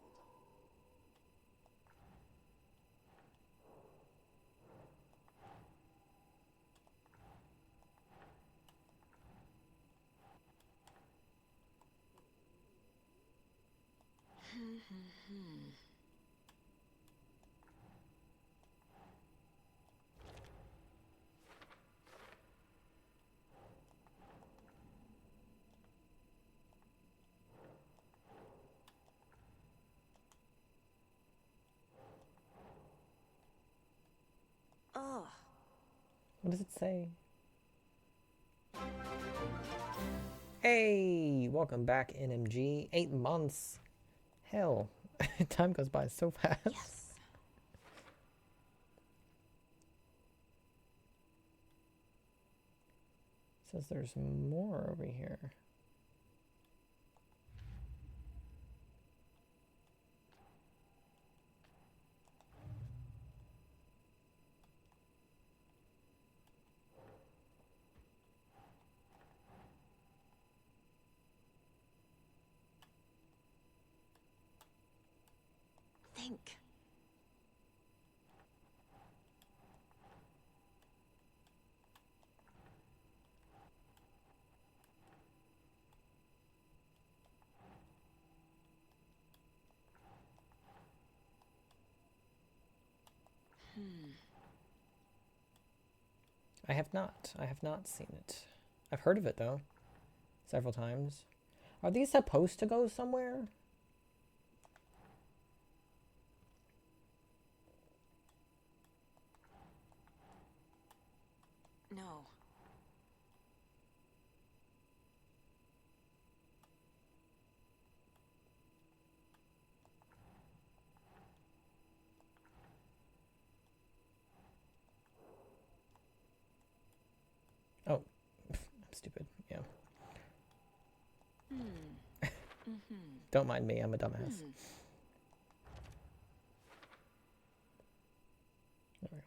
What does it say? Hey, welcome back, NMG. 8 months. Hell, time goes by so fast. Yes. Says there's more over here. Think. I have not. I have not seen it. I've heard of it though, several times. Are these supposed to go somewhere? No. Oh, I'm stupid. Yeah. Don't mind me. I'm a dumbass. There we go.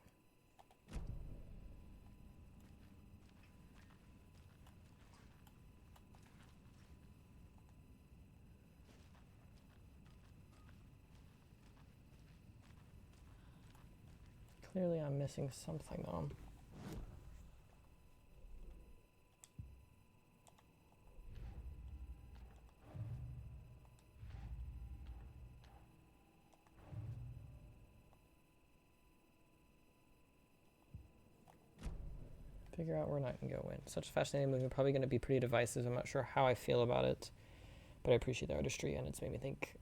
Clearly, I'm missing something though. Figure out where Nightingale went. Such a fascinating movie. Probably going to be pretty divisive. I'm not sure how I feel about it, but I appreciate the artistry, and it's made me think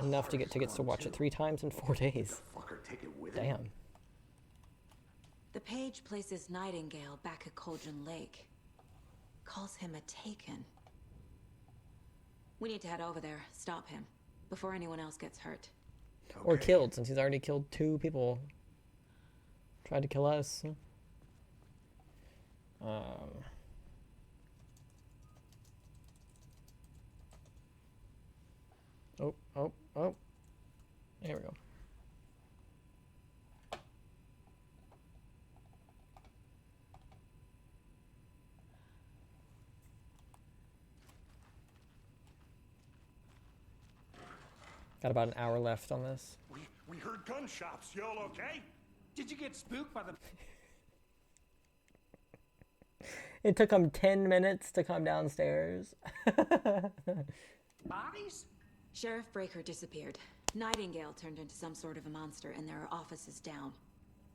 enough to get tickets to watch it 3 times in 4 days. Damn. The page places Nightingale back at Cauldron Lake. Calls him a Taken. We need to head over there, stop him, before anyone else gets hurt. Or killed, since he's already killed 2 people. Tried to kill us. Oh. There we go. Got about an hour left on this. We heard gunshots. Y'all okay? Did you get spooked by the... It took him 10 minutes to come downstairs. bodies? Sheriff Breaker disappeared. Nightingale turned into some sort of a monster, and there are offices down.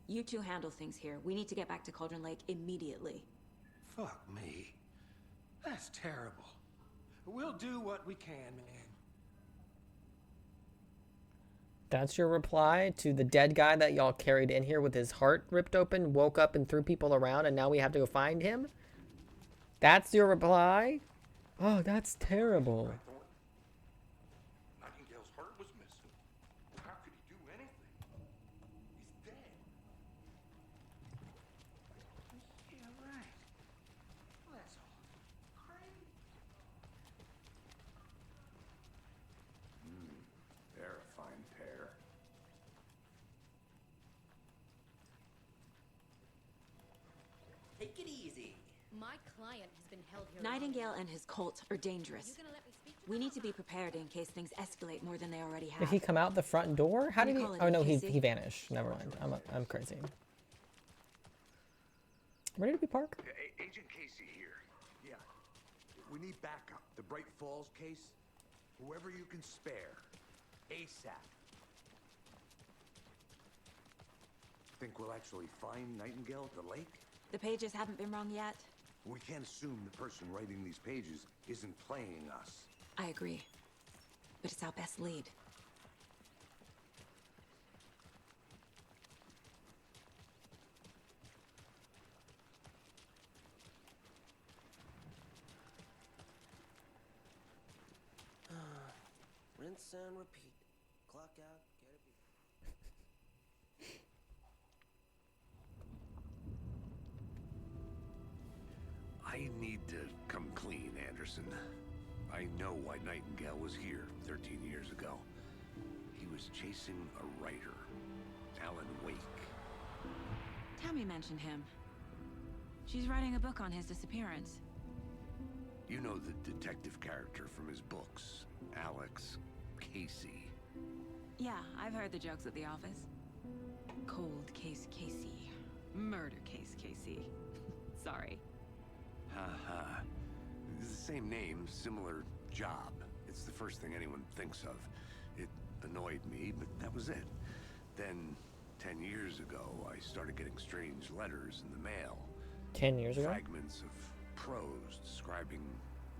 You 2 handle things here. We need to get back to Cauldron Lake immediately. Fuck me. That's terrible. We'll do what we can, man. That's your reply to the dead guy that y'all carried in here with his heart ripped open, woke up and threw people around, and now we have to go find him? That's your reply? Oh, that's terrible. Nightingale's heart was missing. How could he do anything? He's dead. Yeah, right. Well, that's all crazy. They're a fine pair. Take it easy. My client has been held here. Nightingale and his cult are dangerous. We need to be prepared in case things escalate more than they already have. Did he come out the front door? How did he? Call it Oh no, he Casey. vanished. Never mind. I'm crazy. Where did we park? Agent Casey here. Yeah. We need backup. The Bright Falls case. Whoever you can spare. ASAP. Think we'll actually find Nightingale at the lake? The pages haven't been wrong yet. We can't assume the person writing these pages isn't playing us. I agree. But it's our best lead. rinse and repeat. Clock out, get it beat. I need to come clean, Anderson. I know why Nightingale was here 13 years ago. He was chasing a writer, Alan Wake. Tammy mentioned him. She's writing a book on his disappearance. You know the detective character from his books, Alex Casey. Yeah, I've heard the jokes at the office. Cold case Casey. Murder case Casey. Sorry. Ha. It's the same name, similar job. It's the first thing anyone thinks of. It annoyed me, but that was it. Then, 10 years ago, I started getting strange letters in the mail. 10 years ago? Fragments of prose describing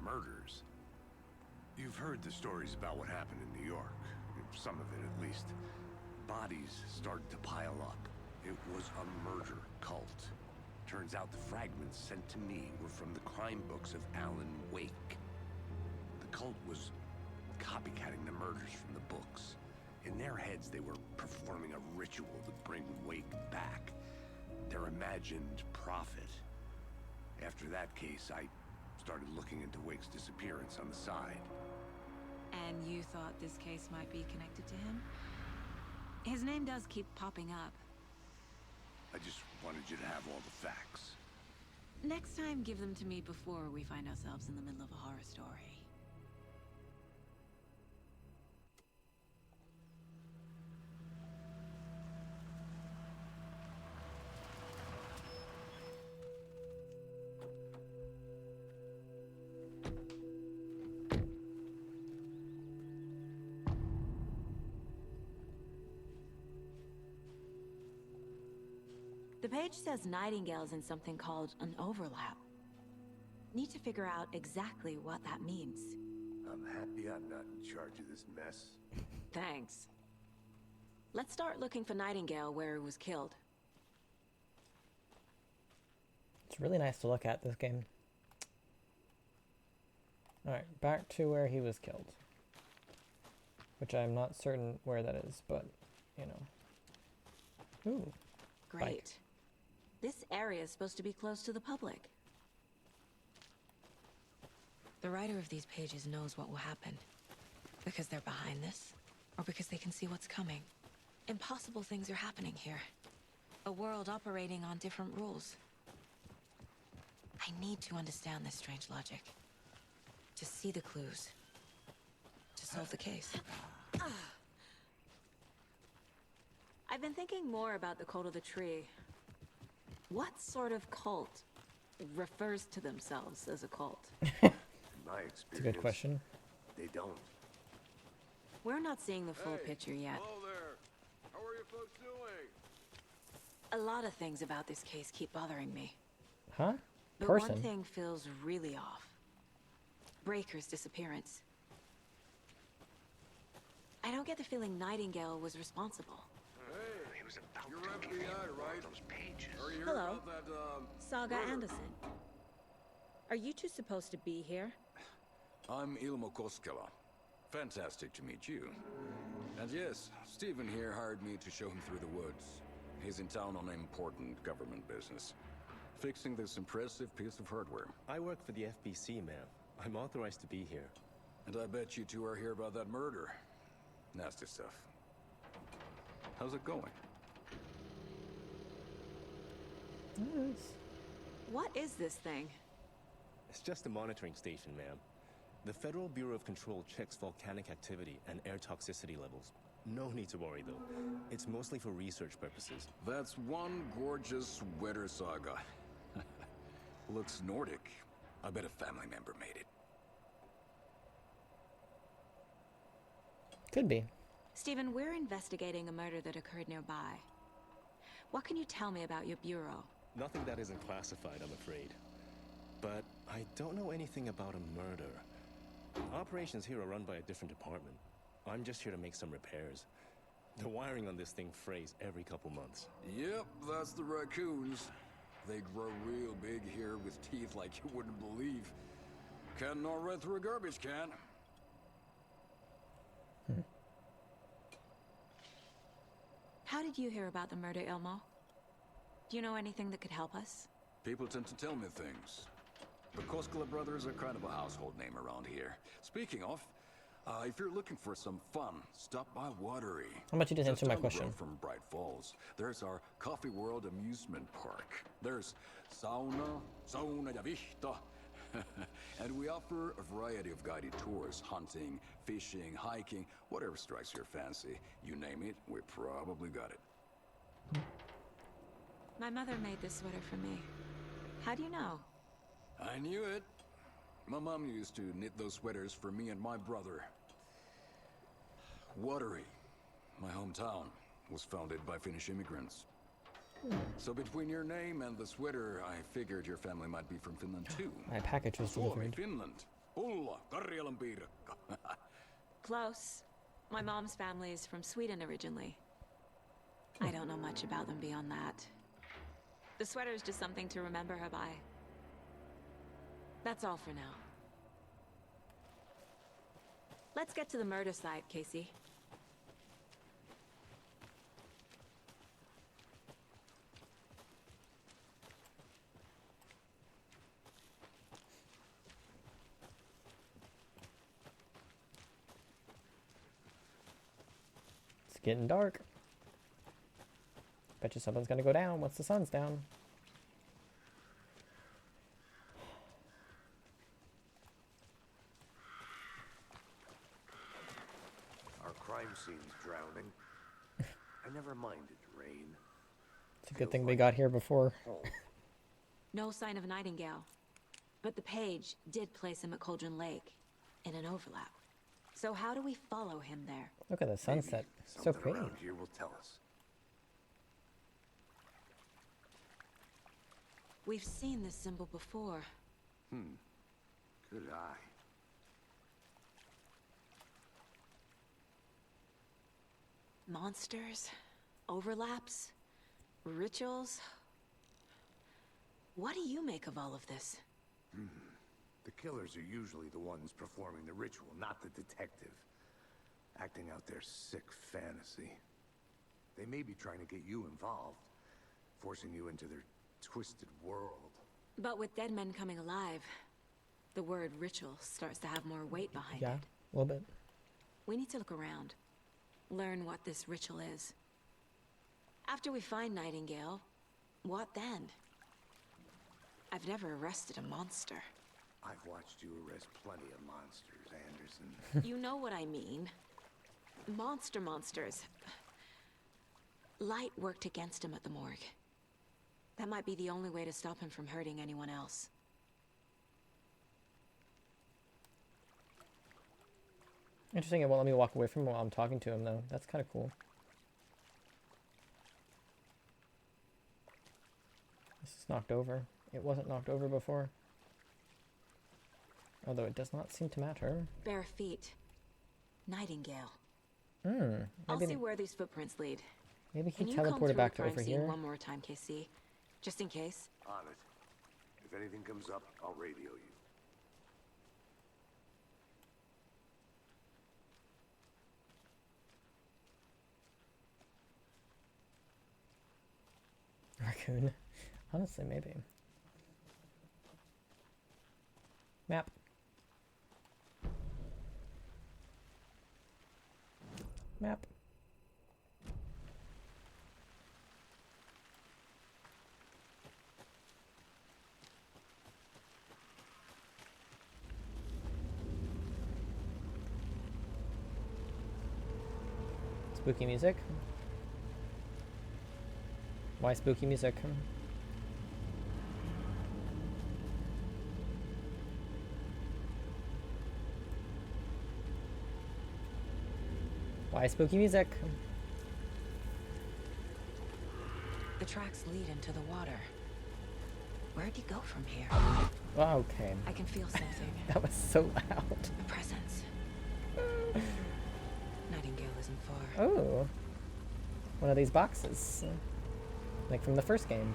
murders. You've heard the stories about what happened in New York. Some of it, at least. Bodies started to pile up. It was a murder cult. Turns out the fragments sent to me were from the crime books of Alan Wake. The cult was copycatting the murders from the books. In their heads, they were performing a ritual to bring Wake back. Their imagined prophet. After that case, I started looking into Wake's disappearance on the side. And you thought this case might be connected to him? His name does keep popping up. I just wanted you to have all the facts. Next time, give them to me before we find ourselves in the middle of a horror story. The page says Nightingale's in something called an overlap. Need to figure out exactly what that means. I'm happy I'm not in charge of this mess. Thanks. Let's start looking for Nightingale where he was killed. It's really nice to look at, this game. Alright, back to where he was killed. Which I'm not certain where that is, but, you know. Ooh. Great. Bike. This area is supposed to be closed to the public. The writer of these pages knows what will happen. Because they're behind this, or because they can see what's coming. Impossible things are happening here. A world operating on different rules. I need to understand this strange logic. To see the clues. To solve the case. I've been thinking more about the cult of the tree. What sort of cult refers to themselves as a cult? My experience. It's a good question. They don't. We're not seeing the full picture yet. Hello there. How are you folks doing? A lot of things about this case keep bothering me. Huh? But Person. one thing feels really off. Breaker's disappearance. I don't get the feeling Nightingale was responsible. Hey, he was about you're FBI, right? Those pages. Are you Hello. about that, Saga murder? Anderson. Are you two supposed to be here? I'm Ilmo Koskela. Fantastic to meet you. And yes, Stephen here hired me to show him through the woods. He's in town on important government business. Fixing this impressive piece of hardware. I work for the FBC, ma'am. I'm authorized to be here. And I bet you two are here about that murder. Nasty stuff. How's it going? Nice. What is this thing? It's just a monitoring station, ma'am. The Federal Bureau of Control checks volcanic activity and air toxicity levels. No need to worry, though. It's mostly for research purposes. That's one gorgeous weather saga. Looks Nordic. I bet a family member made it. Could be. Stephen, we're investigating a murder that occurred nearby. What can you tell me about your bureau? Nothing that isn't classified, I'm afraid. But I don't know anything about a murder. Operations here are run by a different department. I'm just here to make some repairs. The wiring on this thing frays every couple months. Yep, that's the raccoons. They grow real big here with teeth like you wouldn't believe. Can't gnaw right through a garbage can. How did you hear about the murder, Ilmo? Do you know anything that could help us? People tend to tell me things. The Koskela brothers are kind of a household name around here. Speaking of, if you're looking for some fun, stop by Watery. How about you just answer my down the question? road from Bright Falls, there's our Coffee World amusement park. There's sauna ja vihta. And we offer a variety of guided tours, hunting, fishing, hiking, whatever strikes your fancy. You name it, we probably got it. My mother made this sweater for me. How do you know? I knew it. My mom used to knit those sweaters for me and my brother. Watery, my hometown, was founded by Finnish immigrants. So between your name and the sweater, I figured your family might be from Finland too. My package was delivered. Finland. Pulla, Karjalan piirakka. Close. My mom's family is from Sweden originally. I don't know much about them beyond that. The sweater is just something to remember her by. That's all for now. Let's get to the murder site, Casey. It's getting dark. Bet you something's gonna go down once the sun's down. Our crime scene's drowning. I never minded rain. It's a good thing we got here before. No sign of Nightingale. But the page did place him at Cauldron Lake in an overlap. So how do we follow him there? Look at the sunset. So Something pretty. around here will tell us. We've seen this symbol before. Good eye. Monsters, overlaps, rituals. What do you make of all of this? The killers are usually the ones performing the ritual, not the detective. Acting out their sick fantasy. They may be trying to get you involved, forcing you into their twisted world. But with dead men coming alive, the word ritual starts to have more weight behind Yeah, it. a little bit. We need to look around, learn what this ritual is. After we find Nightingale, what then? I've never arrested a monster. I've watched you arrest plenty of monsters, Anderson. You know what I mean. Monsters. Light worked against him at the morgue. That might be the only way to stop him from hurting anyone else. Interesting, it won't let me walk away from him while I'm talking to him, though. That's kind of cool. This is knocked over. It wasn't knocked over before. Although it does not seem to matter. Bare feet. Nightingale. I'll Maybe see where these footprints lead. maybe he Can you comb teleported through back the to crime over scene here. one more time, KC? Just in case. On it. If anything comes up, I'll radio you. Raccoon. Honestly, maybe. Map. Map. Spooky music. Why spooky music? Why spooky music? The tracks lead into the water. Where'd you go from here? Oh, okay. I can feel something. That was so loud. A presence. Nightingale isn't far. Oh. One of these boxes. Like from the first game.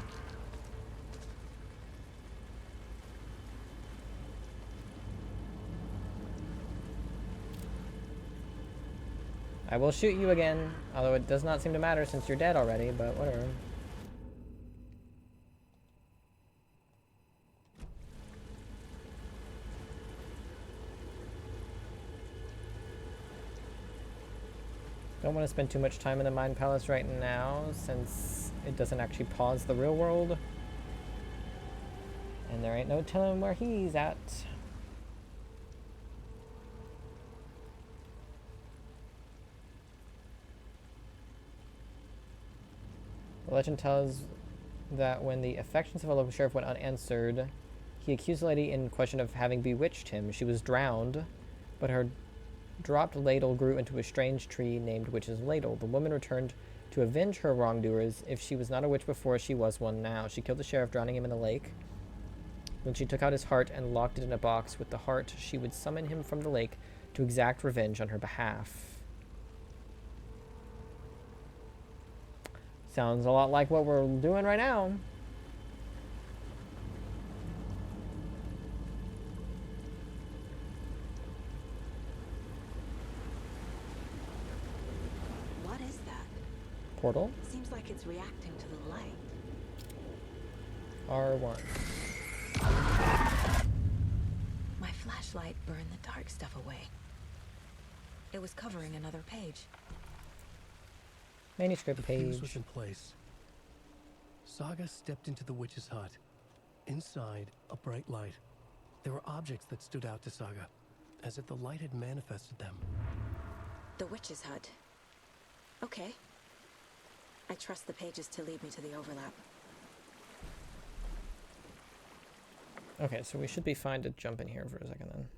I will shoot you again, although it does not seem to matter since you're dead already, but whatever. Don't want to spend too much time in the Mind Palace right now, since it doesn't actually pause the real world. And there ain't no telling where he's at. The legend tells that when the affections of a local sheriff went unanswered, he accused the lady in question of having bewitched him. She was drowned, but her dropped ladle grew into a strange tree named Witch's Ladle. The woman returned to avenge her wrongdoers. If she was not a witch before, she was one now. She killed the sheriff, drowning him in the lake. When she took out his heart and locked it in a box with the heart, she would summon him from the lake to exact revenge on her behalf. Sounds a lot like what we're doing right now. What is that? Portal? Seems like it's reacting to the light. R1. My flashlight burned the dark stuff away. It was covering another page. Manuscript The fuse page. was in place. Saga stepped into the witch's hut. Inside, a bright light. There were objects that stood out to Saga, as if the light had manifested them. The witch's hut. Okay. I trust the pages to lead me to the overlap. Okay, so we should be fine to jump in here for a second then.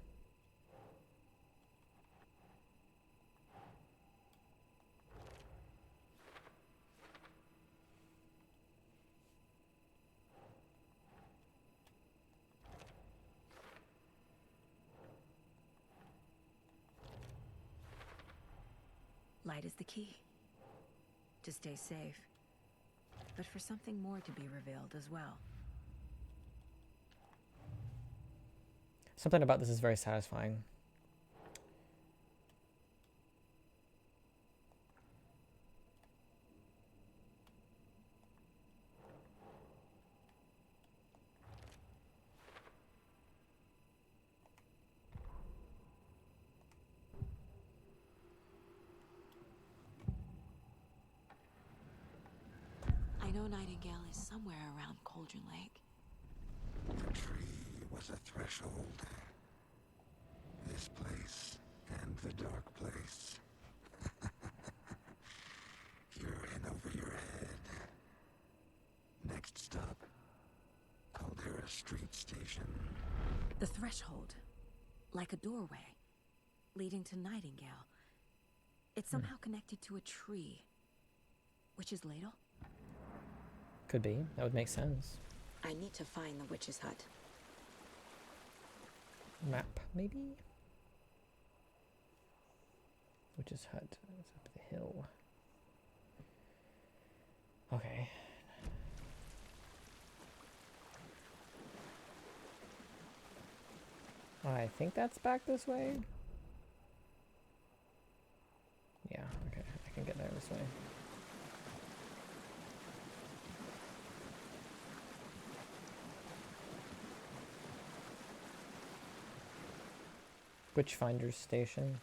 Light is the key. To stay safe. But for something more to be revealed as well. Something about this is very satisfying. I know Nightingale is somewhere around Cauldron Lake. The tree was a threshold. This place and the dark place. You're in over your head. Next stop, Caldera Street Station. The threshold. Like a doorway. Leading to Nightingale. It's somehow connected to a tree. Witch's Ladle? Could be. That would make sense. I need to find the witch's hut. Map, maybe? Witch's hut. It's up the hill. Okay. I think that's back this way. Yeah, okay. I can get there this way. Witchfinder's Station.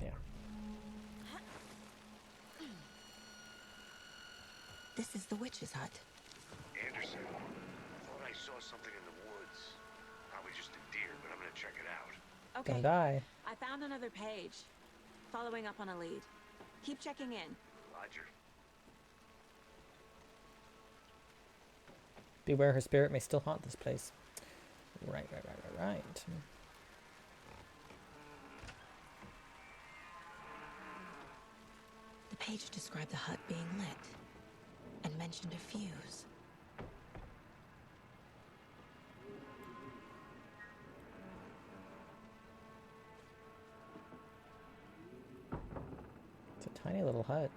Yeah. This is the witch's hut. Anderson, I thought I saw something in the woods. Probably just a deer, but I'm gonna check it out. Okay. Gonna die. I found another page. Following up on a lead. Keep checking in. Roger. Beware, her spirit may still haunt this place. Right. The page described the hut being lit and mentioned a fuse. Tiny little hut.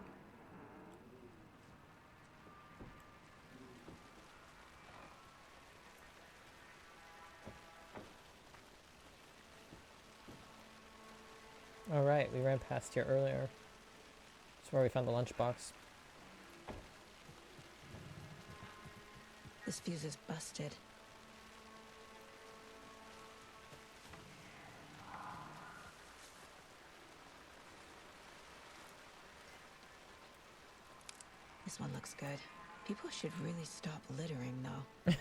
Alright, we ran past here earlier. That's where we found the lunchbox. This fuse is busted. This one looks good. People should really stop littering, though.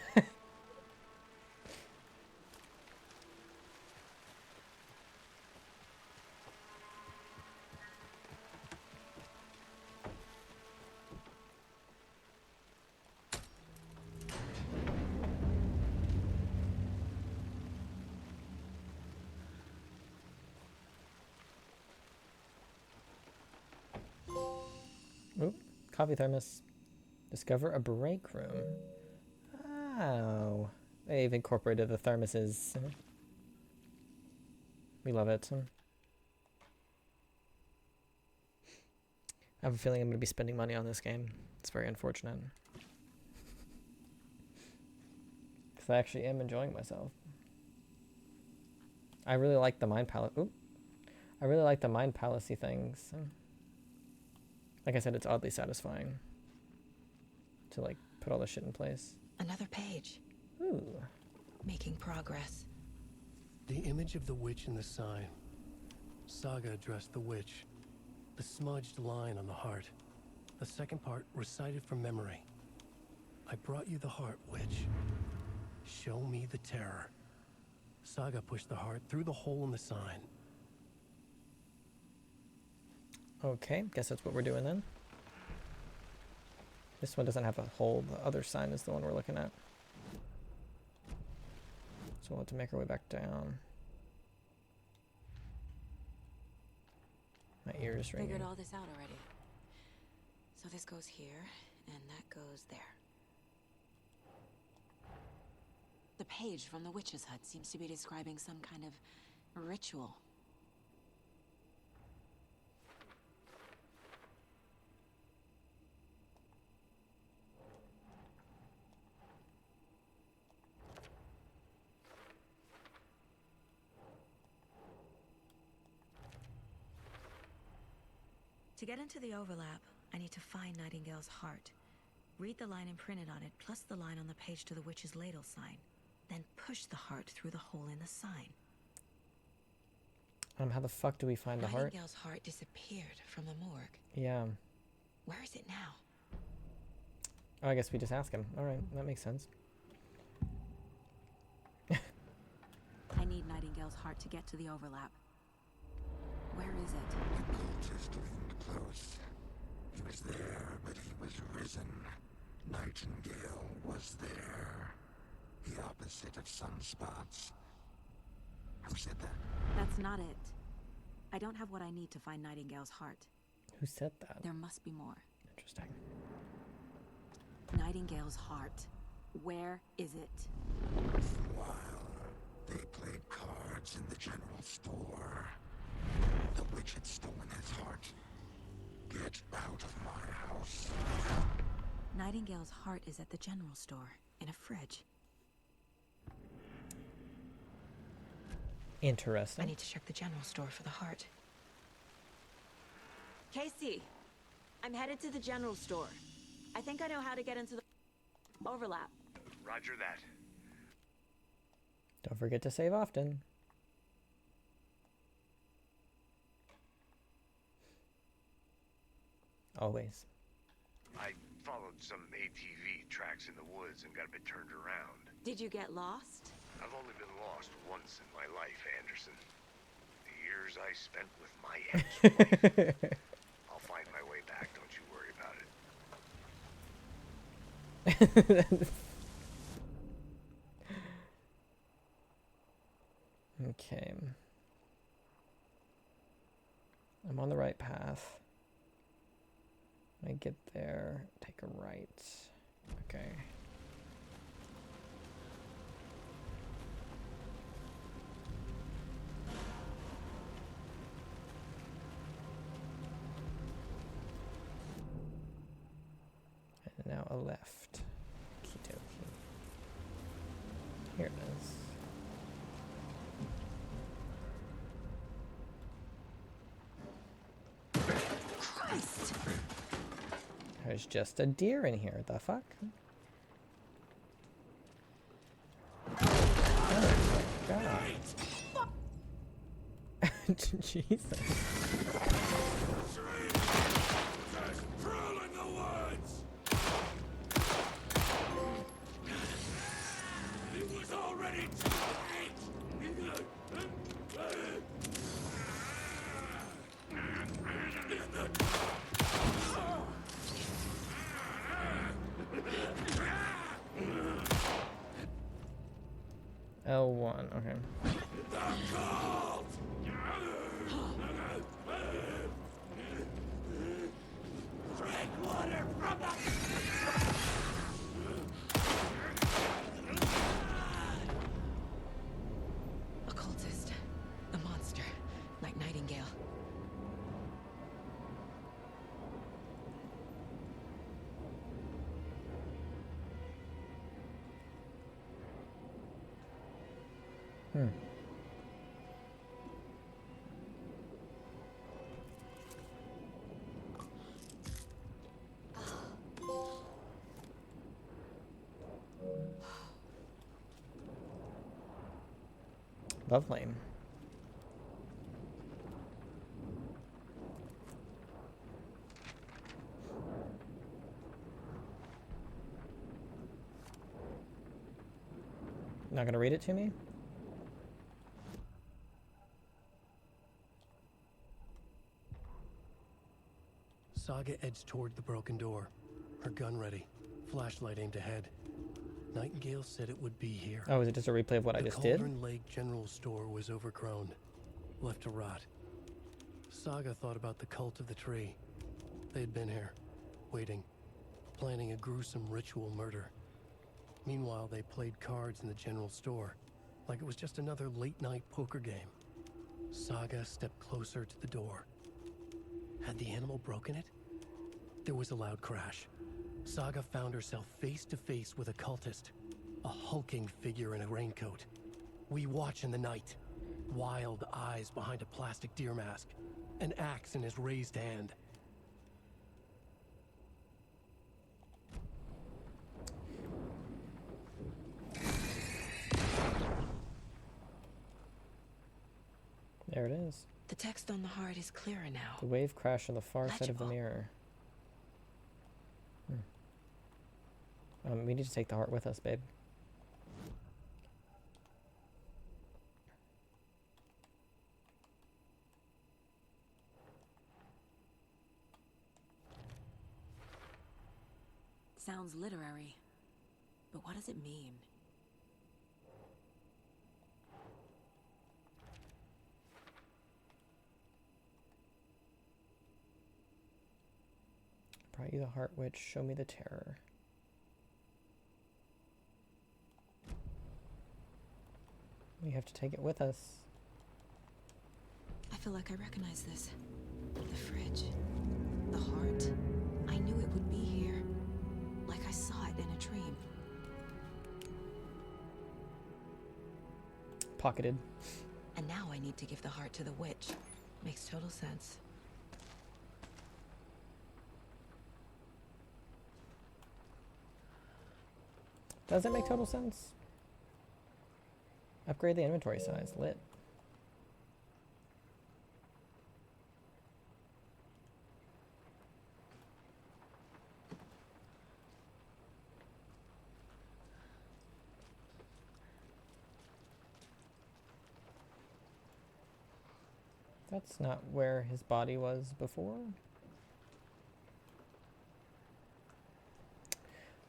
Oop, coffee thermos. Discover a break room. Oh, they've incorporated the thermoses. We love it. I have a feeling I'm going to be spending money on this game. It's very unfortunate. Because I actually am enjoying myself. I really like the Mind Palace. Oop. I really like the Mind Palacey things. Like I said, it's oddly satisfying to like put all this shit in place. Another page. Ooh. Making progress. The image of the witch in the sign. Saga addressed the witch. The smudged line on the heart. The second part recited from memory. I brought you the heart, witch. Show me the terror. Saga pushed the heart through the hole in the sign. Okay, guess that's what we're doing then. This one doesn't have a hole. The other sign is the one we're looking at. So we'll have to make our way back down. My ears ringing. Figured all this out already. So this goes here, and that goes there. The page from the witch's hut seems to be describing some kind of ritual. To get into the overlap, I need to find Nightingale's heart. Read the line imprinted on it, plus the line on the page to the witch's ladle sign. Then push the heart through the hole in the sign. How the fuck do we find the heart? Nightingale's heart disappeared from the morgue. Yeah. Where is it now? Oh, I guess we just ask him. Alright, that makes sense. I need Nightingale's heart to get to the overlap. Where is it? The cultist leaned close. He was there, but he was risen. Nightingale was there. The opposite of sunspots. Who said that? That's not it. I don't have what I need to find Nightingale's heart. Who said that? There must be more. Interesting. Nightingale's heart. Where is it? While they played cards in the general store, the witch had stolen his heart. Get out of my house. Nightingale's heart is at the general store, in a fridge. Interesting. I need to check the general store for the heart. Casey, I'm headed to the general store. I think I know how to get into the overlap. Roger that. Don't forget to save often. Always. I followed some ATV tracks in the woods and got a bit turned around. Did you get lost? I've only been lost once in my life, Anderson. The years I spent with my ex-wife. I'll find my way back, don't you worry about it. Okay. I'm on the right path. When I get there, take a right. Okay. left. Okey-dokey. Here it is. Christ! There's just a deer in here. The fuck? Oh my god. Jesus. L1, okay. Occultist. The monster. Like Nightingale. Hmm. Lovely. Not gonna read it to me? Saga edged toward the broken door, her gun ready, flashlight aimed ahead. Nightingale said it would be here. Oh, is it just a replay of what I just did? The Cauldron Lake General Store was overgrown, left to rot. Saga thought about the cult of the tree. They'd been here, waiting, planning a gruesome ritual murder. Meanwhile, they played cards in the general store, like it was just another late-night poker game. Saga stepped closer to the door. Had the animal broken it? There was a loud crash. Saga found herself face to face with a cultist, a hulking figure in a raincoat. We watch in the night, wild eyes behind a plastic deer mask, an axe in his raised hand. There it is. The text on the heart is clearer now. The wave crashed on the far side of the Legible. mirror. We need to take the heart with us, babe. Sounds literary. But what does it mean? Brought you the heart witch, show me the terror. We have to take it with us. I feel like I recognize this. The fridge. The heart. I knew it would be here. Like I saw it in a dream. Pocketed. And now I need to give the heart to the witch. Makes total sense. Does it make total sense? Upgrade the inventory size. Lit. That's not where his body was before.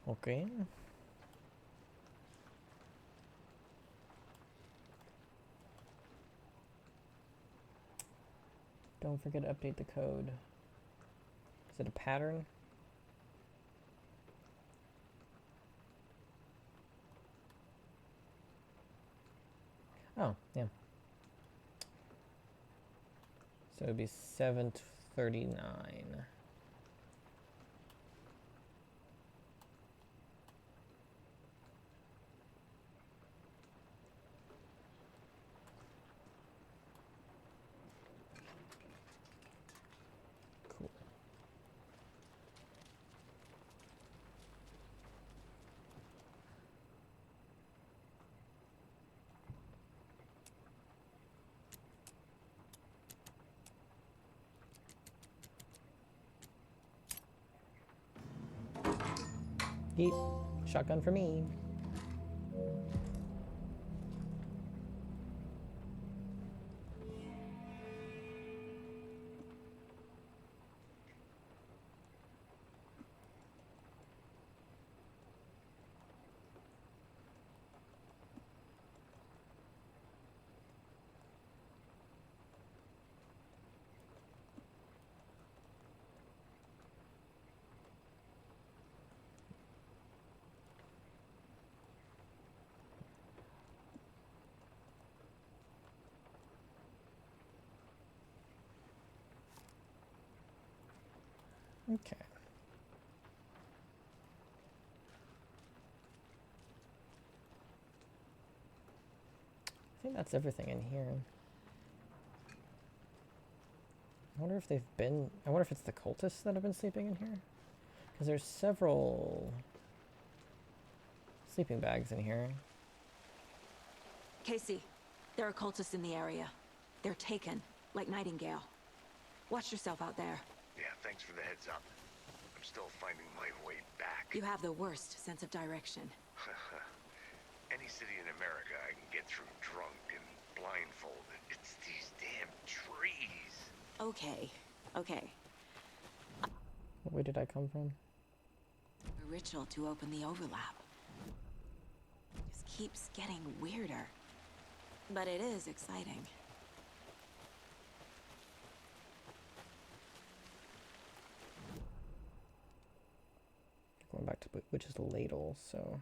Okay. Don't forget to update the code. Is it a pattern? Oh, yeah. So it'd be 739. Yeet. Shotgun for me. Okay. I think that's everything in here. I wonder if they've been... I wonder if it's the cultists that have been sleeping in here? Because there's several sleeping bags in here. Casey, there are cultists in the area. They're taken, like Nightingale. Watch yourself out there. Yeah, thanks for the heads up. I'm still finding my way back. You have the worst sense of direction. Any city in America I can get through drunk and blindfolded. It's these damn trees. Okay, okay. Where did I come from? A ritual to open the overlap. Just keeps getting weirder. But it is exciting. Going back to which is the ladle, so...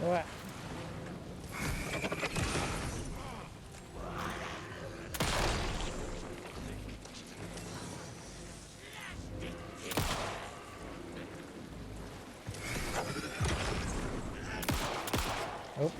What? Oh.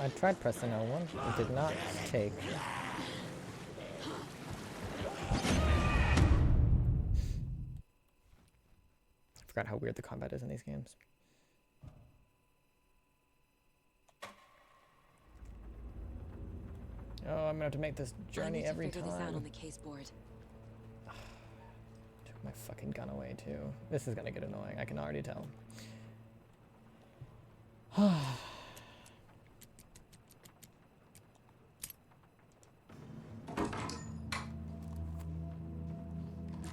I tried pressing L1. It did not take. I forgot how weird the combat is in these games. Oh, I'm gonna have to make this journey every time. Figure this out on the case board. Took my fucking gun away too. This is gonna get annoying. I can already tell.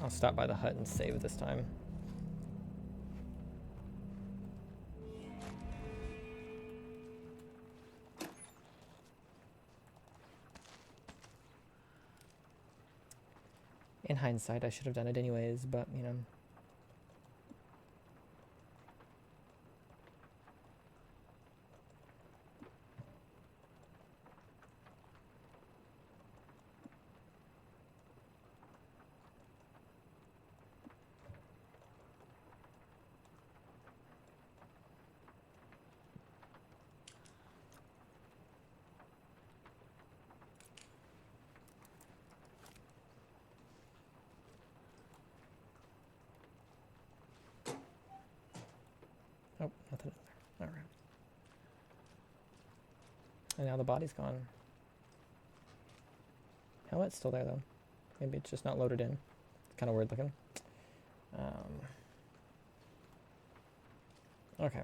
I'll stop by the hut and save this time. In hindsight, I should have done it anyways, but, you know. Oh, nothing in there. Alright. And now the body's gone. Helmet's still there though. Maybe it's just not loaded in. It's kind of weird looking. Okay.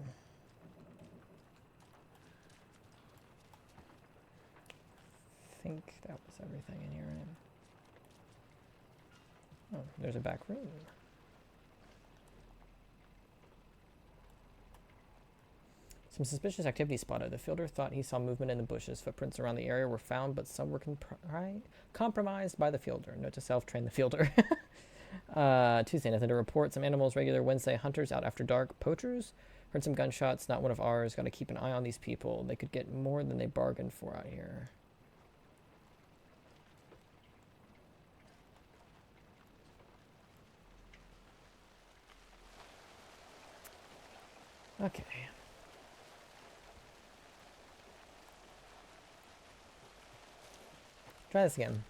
I think that was everything in here, right? Oh, there's a back room. Some suspicious activity spotted. The fielder thought he saw movement in the bushes. Footprints around the area were found, but some were compromised by the fielder. Note to self, train the fielder. Tuesday, nothing to report. Some animals regular. Wednesday, hunters out after dark. Poachers? Heard some gunshots, not one of ours. Gotta keep an eye on these people. They could get more than they bargained for out here. Okay. Try this again.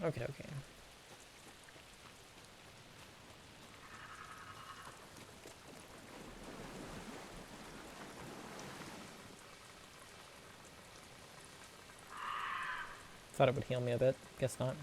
Okay, okay. Thought it would heal me a bit. Guess not.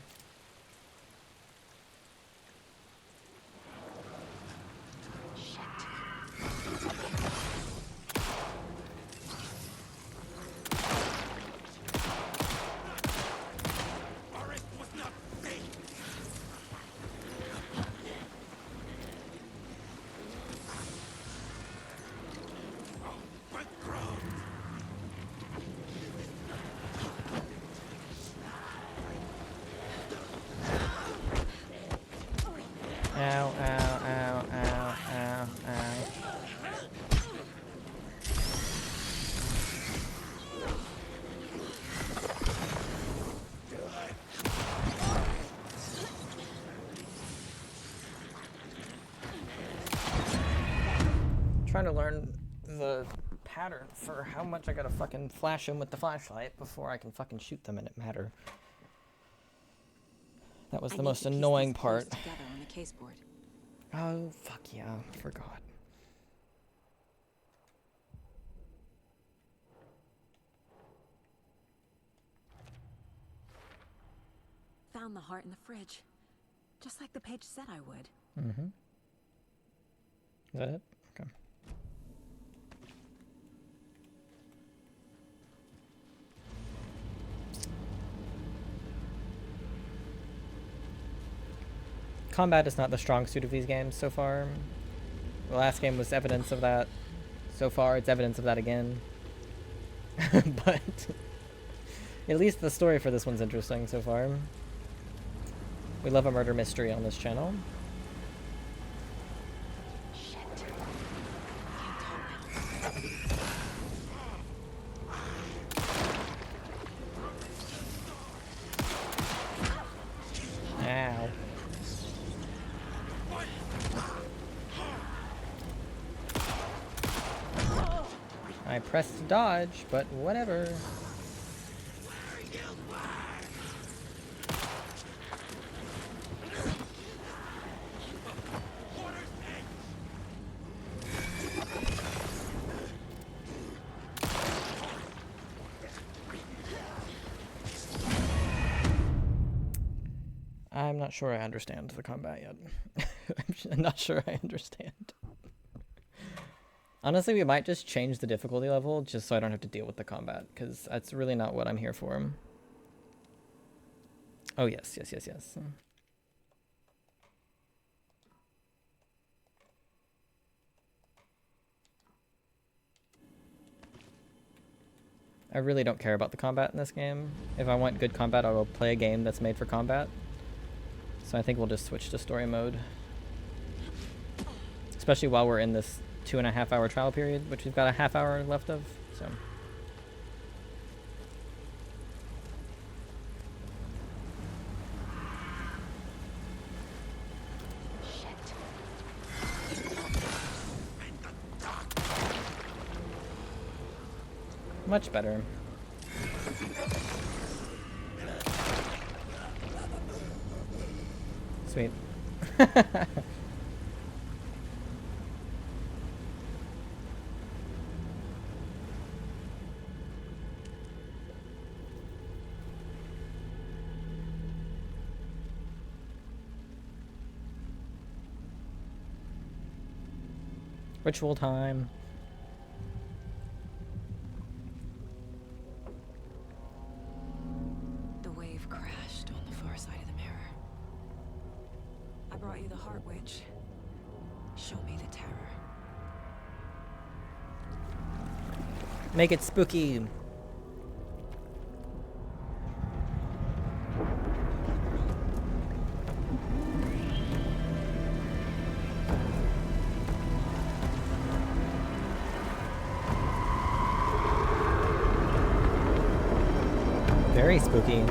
Trying to learn the pattern for how much I gotta fucking flash them with the flashlight before I can fucking shoot them and it matter. That was the most annoying part. Together on the case board. Oh, fuck yeah, forgot. Found the heart in the fridge. Just like the page said I would. Mm-hmm. Is that it? Okay. Combat is not the strong suit of these games so far. The last game was evidence of that. So far, it's evidence of that again. But at least the story for this one's interesting so far. We love a murder mystery on this channel. Ow. I pressed dodge, but whatever. I'm not sure I understand the combat yet. I'm not sure I understand. Honestly, we might just change the difficulty level just so I don't have to deal with the combat, because that's really not what I'm here for. Oh, yes, yes, yes, yes. I really don't care about the combat in this game. If I want good combat, I will play a game that's made for combat. So I think we'll just switch to story mode. Especially while we're in this 2.5 hour trial period, which we've got a half hour left of, so. Much better. Sweet. Ritual time. The wave crashed on the far side of the mirror. I brought you the Heart Witch. Show me the terror. Make it spooky. Very spooky.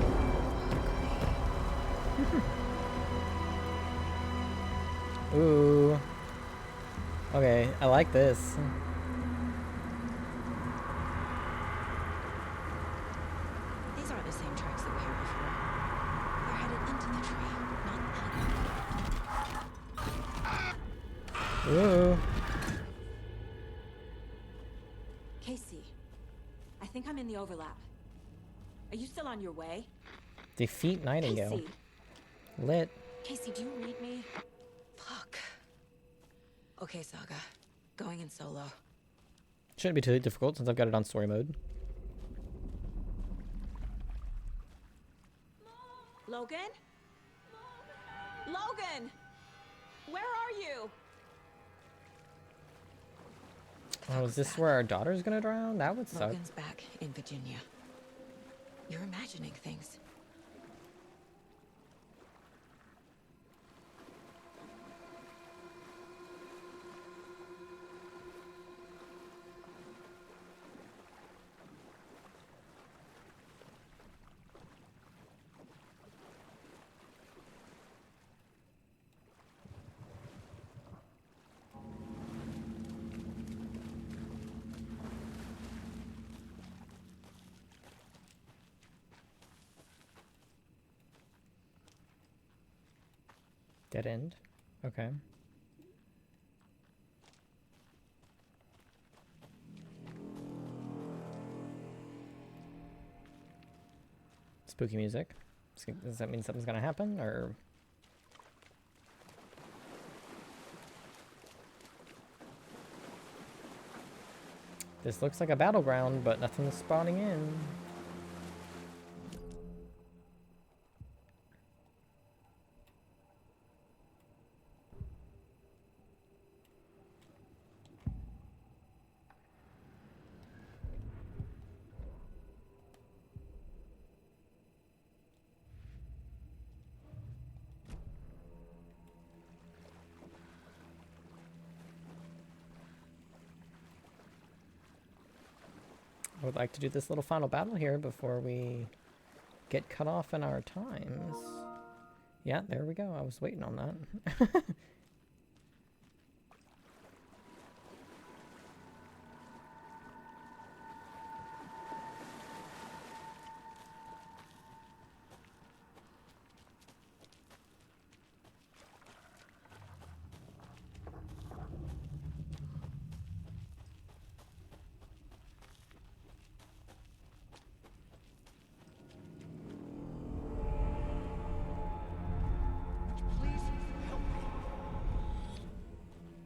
Ooh. Okay, I like this. These aren't the same tracks that we heard before. They're headed into the tree, not out. Ooh. Casey, I think I'm in the overlap. Are you still on your way? Defeat Nightingale. Casey. Lit. Casey, do you read me? Fuck. Okay, Saga. Going in solo. Shouldn't be too difficult since I've got it on story mode. Logan? Logan! Where are you? Oh, is this where our daughter's gonna drown? That would suck. Logan's back in Virginia. You're imagining things. Dead end. Okay. Spooky music. Does that mean something's gonna happen, or? This looks like a battleground, but nothing's spawning in. I would like to do this little final battle here before we get cut off in our times. Yeah, there we go. I was waiting on that.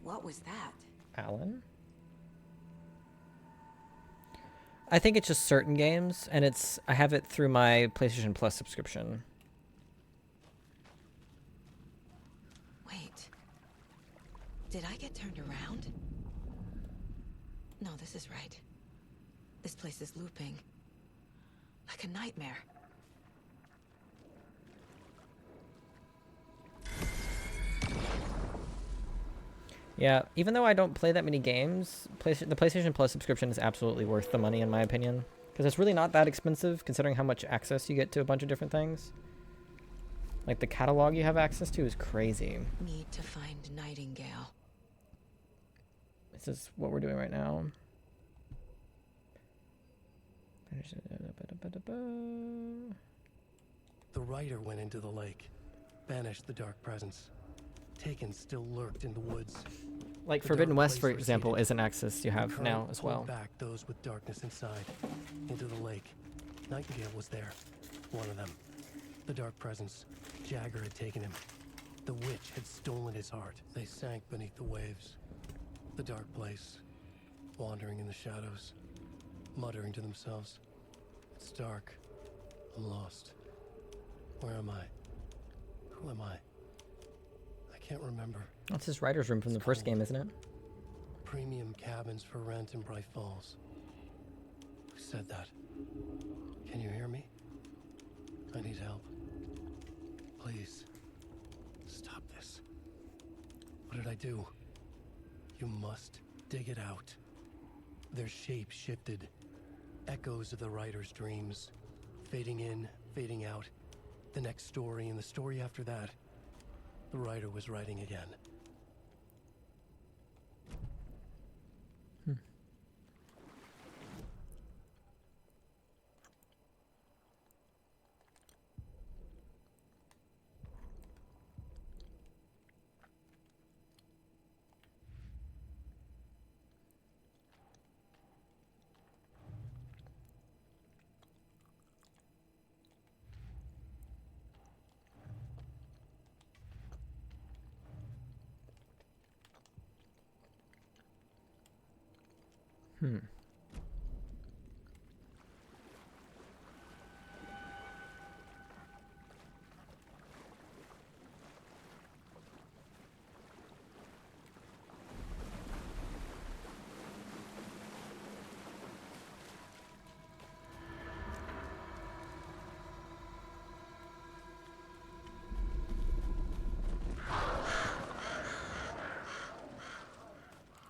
What was that? Alan? I think it's just certain games, and I have it through my PlayStation Plus subscription. Wait. Did I get turned around? No, this is right. This place is looping. Like a nightmare. Yeah, even though I don't play that many games, the PlayStation Plus subscription is absolutely worth the money in my opinion. Because it's really not that expensive considering how much access you get to a bunch of different things. Like the catalog you have access to is crazy. Need to find Nightingale. This is what we're doing right now. The rider went into the lake, banished the dark presence. Taken still lurked in the woods. Like The Forbidden dark West, for place example, receded. is an access you The have current now as pulled well. back those with darkness inside, into the lake. Nightingale was there, one of them. The dark presence. Jagger had taken him. The witch had stolen his heart. They sank beneath the waves. The dark place, wandering in the shadows, muttering to themselves. It's dark. I'm lost. Where am I? Who am I? I can't remember. That's his writer's room from the first game, isn't it? Premium cabins for rent in Bright Falls. Who said that? Can you hear me? I need help. Please. Stop this. What did I do? You must dig it out. Their shape shifted. Echoes of the writer's dreams. Fading in, fading out. The next story and the story after that. The writer was writing again.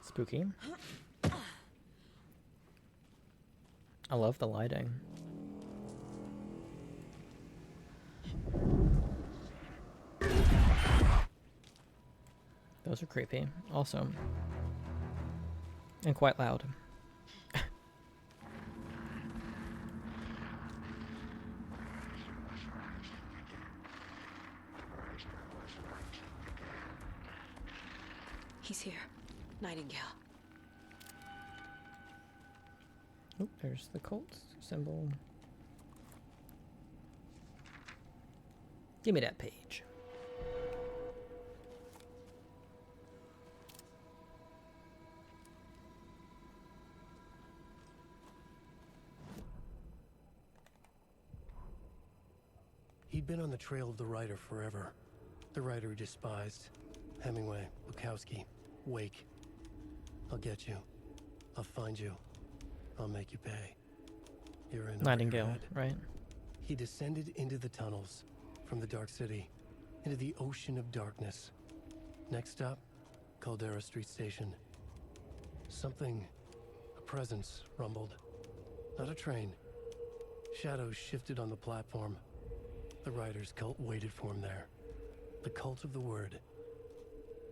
Spooky. I love the lighting. Those are creepy, also. And quite loud. He's here. Nightingale. Oh, there's the cult symbol. Give me that page. He'd been on the trail of the writer forever. The writer he despised. Hemingway, Bukowski, Wake. I'll get you. I'll find you. I'll make you pay. You're in Nightingale, right? He descended into the tunnels, from the Dark City, into the ocean of darkness. Next stop, Caldera Street Station. Something, a presence, rumbled. Not a train. Shadows shifted on the platform. The writer's cult waited for him there. The cult of the word.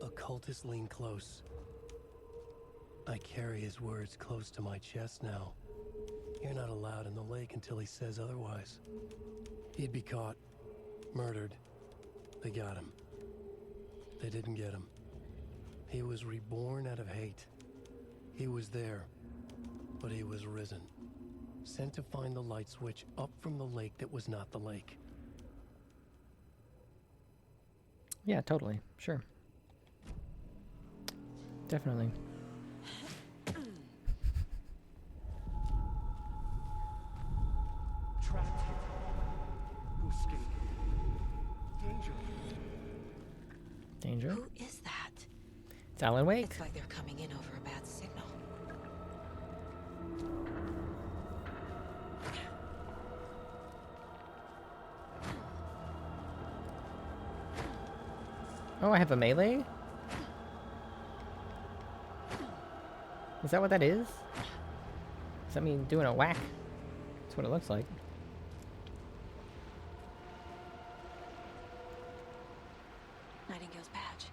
Occultists lean close. I carry his words close to my chest now. You're not allowed in the lake until he says otherwise. He'd be caught, murdered. They got him. They didn't get him. He was reborn out of hate. He was there, but he was risen. Sent to find the light switch up from the lake that was not the lake. Yeah, totally. Sure. Definitely. Trapped here. Who escaped? Danger. Danger? Who is that? It's Alan Wake. It's like they're coming in over a bad signal. Oh, I have a melee? Is that what that is? Does that mean doing a whack? That's what it looks like. Nightingale's badge.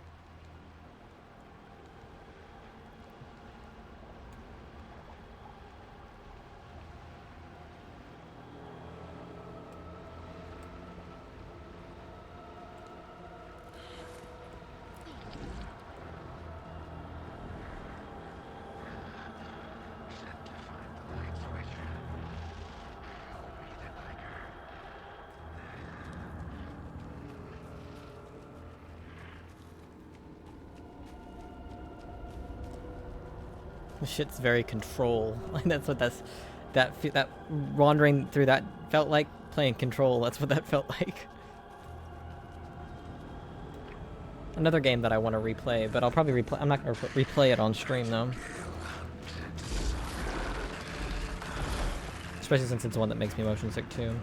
This shit's very Control. That's what that wandering through that felt like playing Control. That's what that felt like. Another game that I want to replay, but I'll probably replay. I'm not gonna replay it on stream though. Especially since it's one that makes me motion sick too.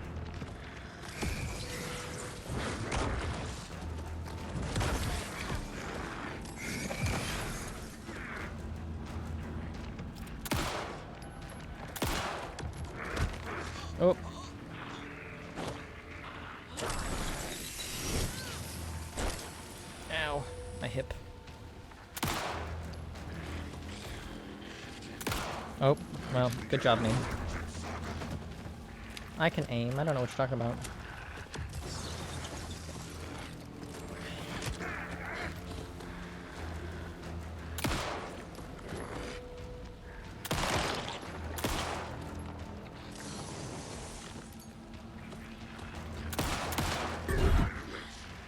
Oh. Ow. My hip. Oh, well, good job, me. I can aim. I don't know what you're talking about.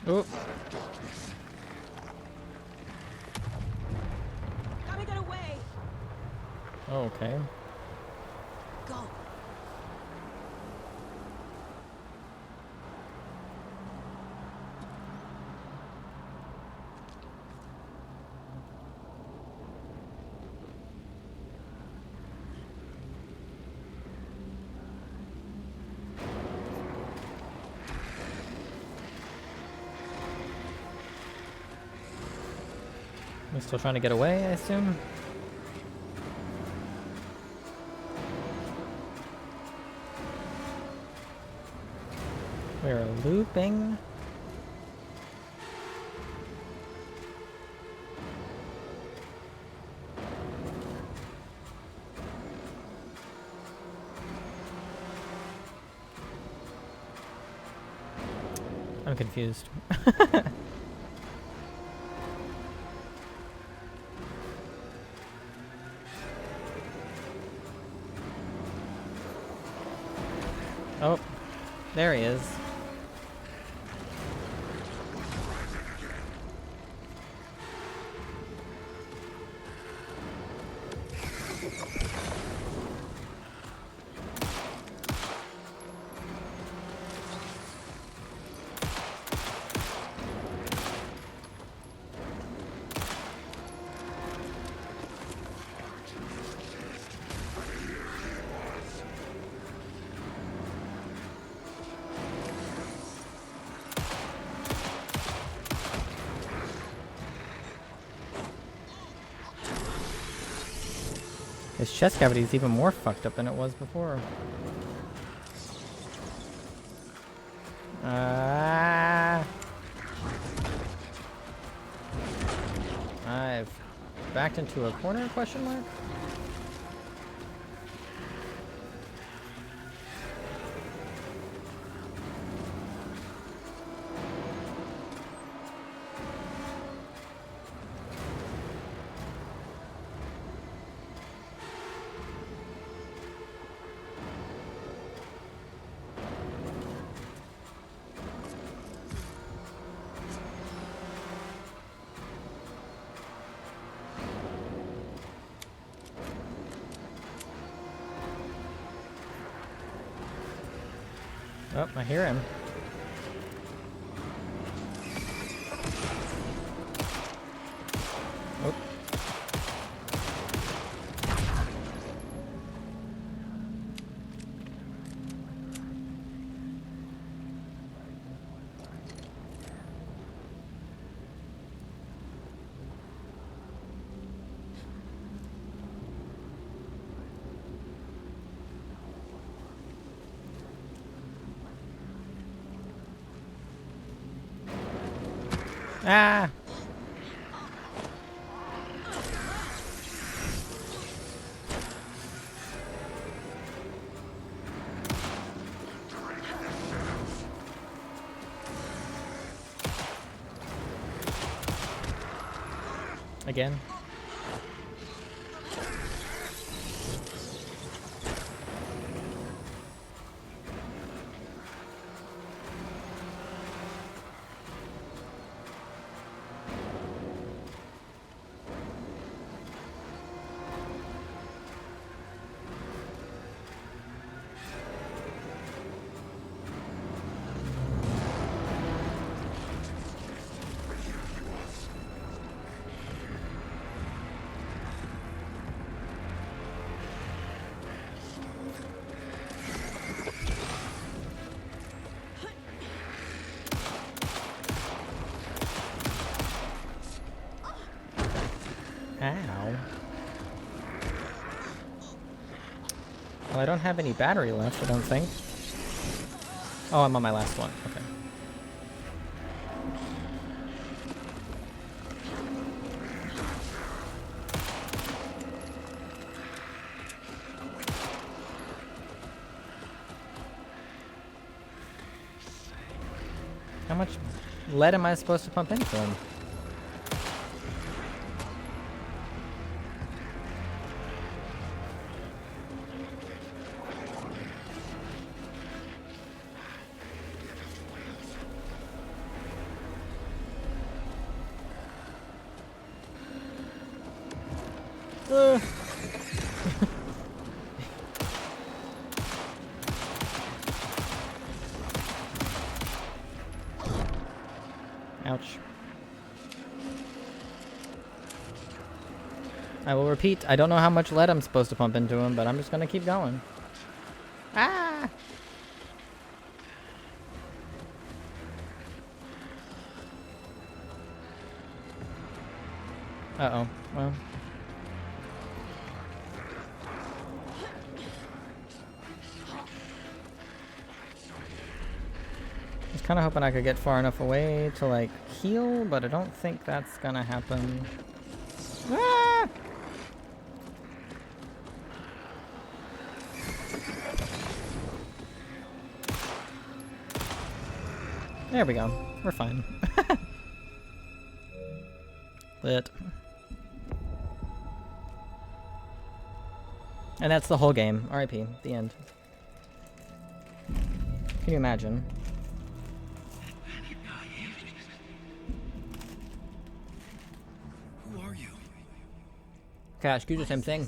Oh. Gotta get away. Oh, okay. Go. We're still trying to get away, I assume? We're looping. I'm confused. Oh, there he is. His chest cavity is even more fucked up than it was before. I've backed into a corner, question mark? Oh, I hear him. Oh. Ah! Again? Well, I don't have any battery left, I don't think. Oh, I'm on my last one. Okay. How much lead am I supposed to pump into him? Ouch. I will repeat, I don't know how much lead I'm supposed to pump into him, but I'm just gonna keep going. Ah! Uh-oh. Well. I was kind of hoping I could get far enough away to, like, heal, but I don't think that's gonna happen. Ah! There we go. We're fine. Lit. And that's the whole game. R.I.P. The end. Can you imagine? Who are you? Gosh, do the same thing.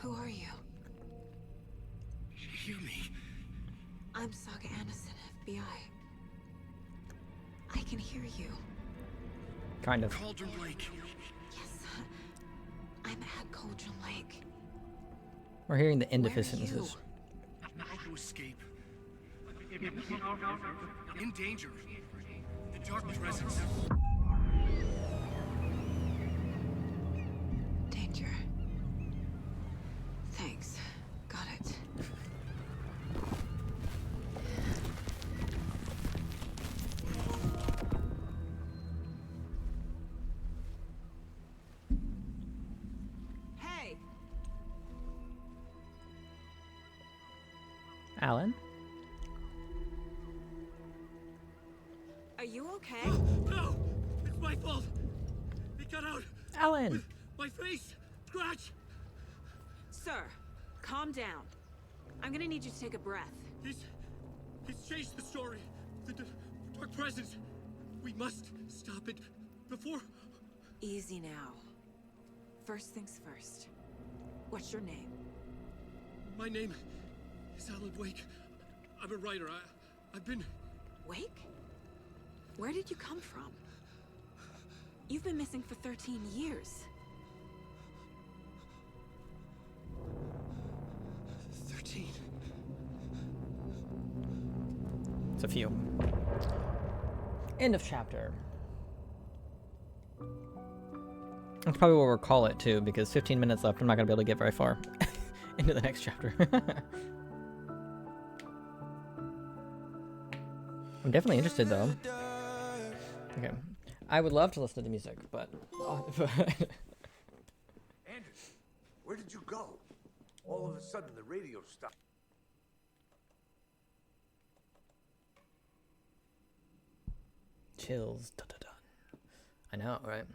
Who are you? Hear me. I'm Saga Anderson, FBI. I can hear you. Kind of. Cauldron Lake. Yes. I'm at Cauldron Lake. We're hearing the end of Where his are you? sentences. To escape. In danger. The dark presence. Danger. Thanks. Got it. Hey! Alan? Are you okay? No! It's my fault! It got out! Alan! My face! Scratch! Sir, calm down. I'm gonna need you to take a breath. He's changed the story. The dark presence. We must stop it before... Easy now. First things first. What's your name? My name is Alan Wake. I'm a writer. I've been... Wake? Where did you come from? You've been missing for 13 years. 13. It's a few. End of chapter. That's probably what we'll call it too, because 15 minutes left, I'm not gonna be able to get very far into the next chapter. I'm definitely interested though. Okay. I would love to listen to the music, but... Anders, where did you go? All of a sudden the radio stopped. Chills. Dun, dun, dun. I know, right?